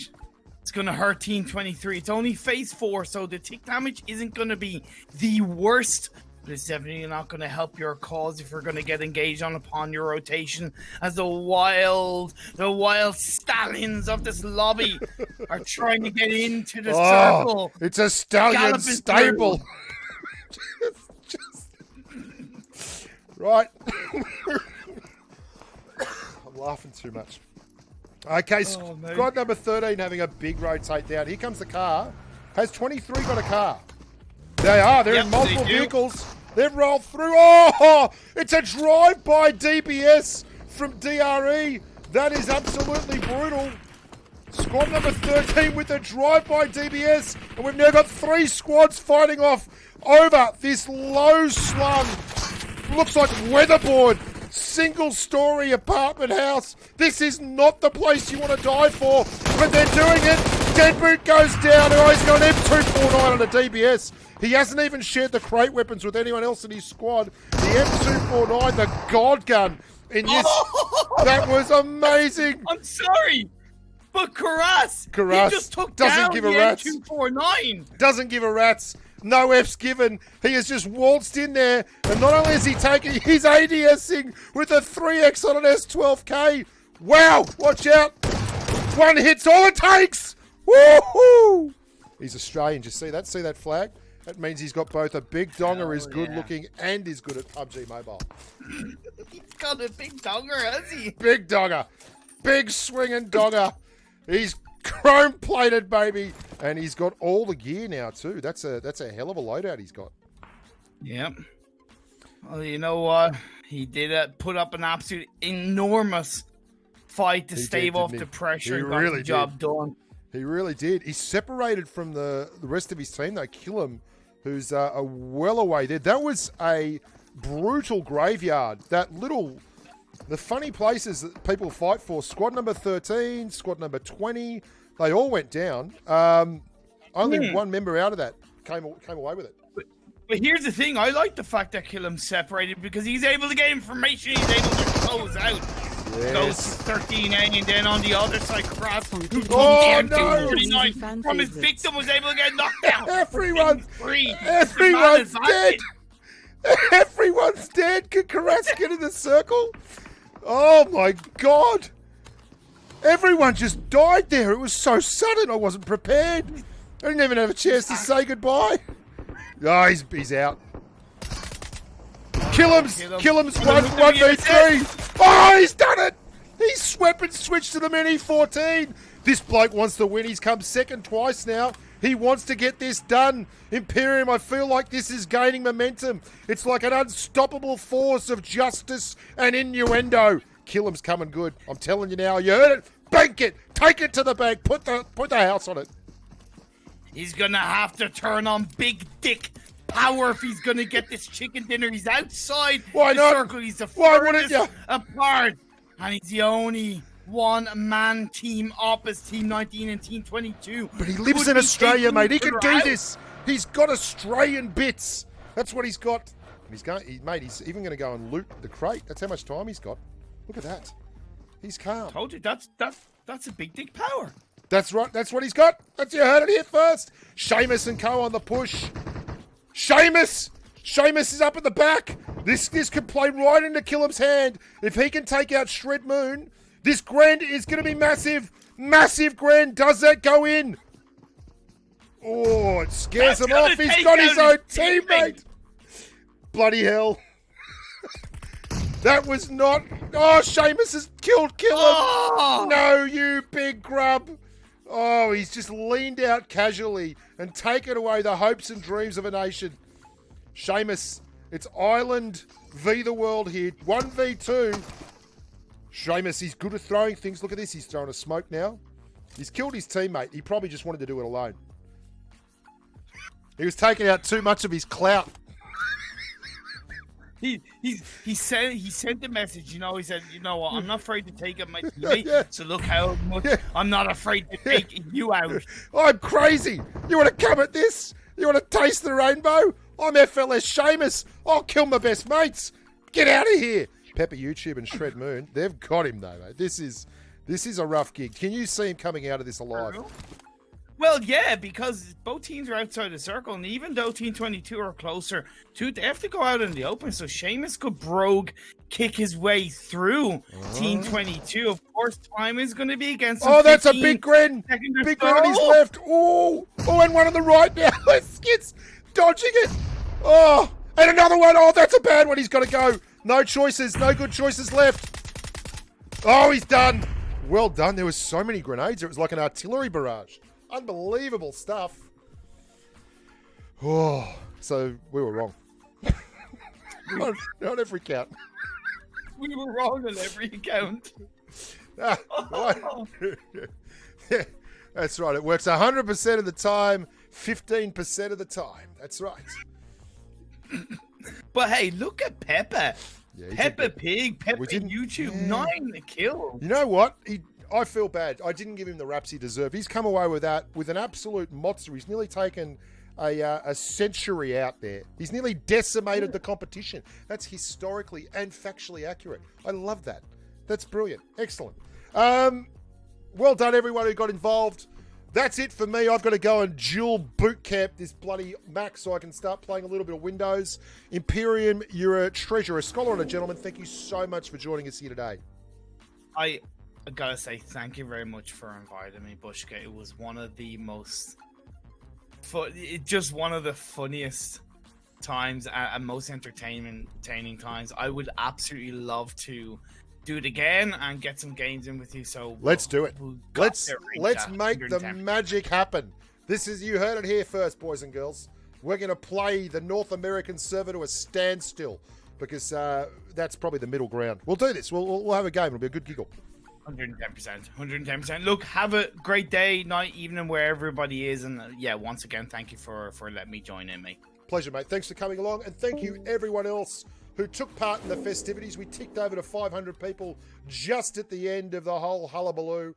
[SPEAKER 3] It's going to hurt Team 23. It's only phase 4, so the tick damage isn't going to be the worst. But it's definitely not going to help your cause if you're going to get engaged on upon your rotation, as the wild stallions of this lobby are trying to get into the circle.
[SPEAKER 1] It's a stallion stable. Right. I'm laughing too much. Okay, squad number 13 having a big rotate down. Here comes the car. Has 23 got a car? They are. They're in multiple vehicles. They've rolled through. Oh, it's a drive-by DBS from DRE. That is absolutely brutal. Squad number 13 with a drive-by DBS. And we've now got 3 squads fighting off over this low-slung, looks like weatherboard, single-story apartment house. This is not the place you want to die for, but they're doing it. Deadboot goes down. Oh, he's got an M249 on a DBS. He hasn't even shared the crate weapons with anyone else in his squad. The M249, the God gun in this. That was amazing.
[SPEAKER 3] I'm sorry, but Karas, he just took down the M249.
[SPEAKER 1] Doesn't give a rat's. No F's given. He has just waltzed in there, and not only is he taking, he's ADSing with a 3X on an S12K. Wow, watch out. 1 hit's all it takes. Woohoo! He's Australian. Just see that? See that flag? That means he's got both a big donger, is good looking, and is good at PUBG Mobile.
[SPEAKER 3] He's got a big donger, has he?
[SPEAKER 1] Big donger. Big swinging donger. He's chrome plated, baby. And he's got all the gear now too. That's a hell of a loadout he's got.
[SPEAKER 3] Yep. Well, you know what? He did put up an absolute enormous fight to stave off the pressure and got the job done.
[SPEAKER 1] He really did. He's separated from the rest of his team, though. Killam, who's well away there. That was a brutal graveyard. The funny places that people fight for. Squad number 13, squad number 20, they all went down. Only one member out of that came away with it.
[SPEAKER 3] But here's the thing. I like the fact that Killam's separated because he's able to get information. He's able to close out.
[SPEAKER 1] Yes.
[SPEAKER 3] Goes to 13A, and then on the other side, Cross, who took
[SPEAKER 1] Oh,
[SPEAKER 3] the
[SPEAKER 1] no!
[SPEAKER 3] M249 from his victim, was able to get knocked down.
[SPEAKER 1] Everyone's
[SPEAKER 3] dead.
[SPEAKER 1] Everyone's dead. Can Karas get in the circle? Oh my God. Everyone just died there. It was so sudden. I wasn't prepared. I didn't even have a chance to say goodbye. Oh, he's out. Killam's 1v3. Oh, he's done it. He's swept and switched to the Mini 14. This bloke wants to win. He's come second twice now. He wants to get this done. Imperium, I feel like this is gaining momentum. It's like an unstoppable force of justice and innuendo. Killam's coming good. I'm telling you now. You heard it. Bank it. Take it to the bank. Put the house on it.
[SPEAKER 3] He's going to have to turn on big dick power if he's going to get this chicken dinner. He's outside
[SPEAKER 1] Why
[SPEAKER 3] the
[SPEAKER 1] not?
[SPEAKER 3] circle. He's the
[SPEAKER 1] Why wouldn't
[SPEAKER 3] furthest
[SPEAKER 1] you?
[SPEAKER 3] apart. And he's the only one-man team opposite Team 19 and Team 22.
[SPEAKER 1] But he lives in Australia, mate. He can do this. He's got Australian bits. That's what he's got. He's even going to go and loot the crate. That's how much time he's got. Look at that. He's calm.
[SPEAKER 3] Told you, that's a big dick power.
[SPEAKER 1] That's right. That's what he's got. You heard it here first. Seamus and co on the push. Seamus is up at the back. This could play right into Killam's hand. If he can take out Shred Moon, this Grand is going to be massive. Massive Grand. Does that go in? Oh, it scares him off. He's got his own teammate. Bloody hell. That was not... Oh, Seamus has killed Killam.
[SPEAKER 3] Oh!
[SPEAKER 1] No, you big grub. Oh, he's just leaned out casually and taken away the hopes and dreams of a nation. Seamus, it's Ireland v the world here. 1v2. Seamus, he's good at throwing things. Look at this. He's throwing a smoke now. He's killed his teammate. He probably just wanted to do it alone. He was taking out too much of his clout.
[SPEAKER 3] He sent the message, you know. He said, you know what, I'm not afraid to take it, my teammate.
[SPEAKER 1] Yeah.
[SPEAKER 3] So look how much I'm not afraid to take you out.
[SPEAKER 1] I'm crazy. You want to come at this? You want to taste the rainbow? I'm FLS Seamus. I'll kill my best mates. Get out of here. Pepper YouTube and Shred Moon. They've got him though, mate. This is a rough gig. Can you see him coming out of this alive?
[SPEAKER 3] Well, yeah, because both teams are outside the circle, and even though Team 22 are closer to, they have to go out in the open. So Seamus could brogue kick his way through Team 22. Of course, time is going to be against him.
[SPEAKER 1] Oh, that's a big grin. Big grin on his left. Oh, and one on the right now. Skits dodging it. Oh, and another one. Oh, that's a bad one. He's got to go. No choices. No good choices left. Oh, he's done. Well done. There was so many grenades. It was like an artillery barrage. Unbelievable stuff. Oh, so we were wrong. on every count.
[SPEAKER 3] We were wrong on every account.
[SPEAKER 1] That's right. It works 100% of the time, 15% of the time. That's right.
[SPEAKER 3] But hey, look at Pepper.
[SPEAKER 1] Yeah,
[SPEAKER 3] Peppa Pig, Peppa YouTube, 9 kills.
[SPEAKER 1] You know what? I feel bad. I didn't give him the raps he deserved. He's come away with that with an absolute monster. He's nearly taken a century out there. He's nearly decimated the competition. That's historically and factually accurate. I love that. That's brilliant. Excellent. Well done, everyone who got involved. That's it for me. I've got to go and dual boot camp this bloody Mac so I can start playing a little bit of Windows. Imperium, you're a treasure, a scholar and a gentleman. Thank you so much for joining us here today.
[SPEAKER 3] I gotta say thank you very much for inviting me, Bushka. It was one of the most just one of the funniest times and most entertaining times. I would absolutely love to do it again and get some games in with you. So
[SPEAKER 1] let's do it. Let's make the magic happen. This is, you heard it here first, boys and girls. We're going to play the North American server to a standstill because that's probably the middle ground. We'll do this. We'll have a game. It'll be a good giggle.
[SPEAKER 3] 110%. 110%. Look, have a great day, night, evening, where everybody is. And yeah, once again, thank you for letting me join in, mate.
[SPEAKER 1] Pleasure, mate. Thanks for coming along. And thank you, everyone else who took part in the festivities. We ticked over to 500 people just at the end of the whole hullabaloo.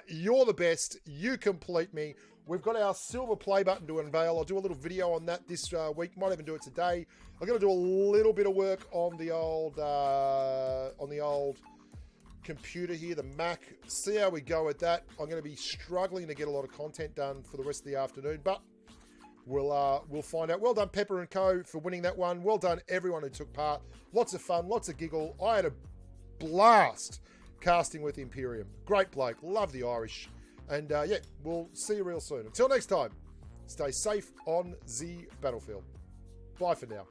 [SPEAKER 1] You're the best. You complete me. We've got our silver play button to unveil. I'll do a little video on that this week. Might even do it today. I'm going to do a little bit of work on the old computer here, the Mac. See how we go with that. I'm going to be struggling to get a lot of content done for the rest of the afternoon, but we'll find out. Well done, Pepper and Co, for winning that one. Well done, everyone who took part. Lots of fun, lots of giggle. I had a blast casting with Imperium. Great bloke. Love the Irish. And yeah, we'll see you real soon. Until next time, stay safe on the battlefield. Bye for now.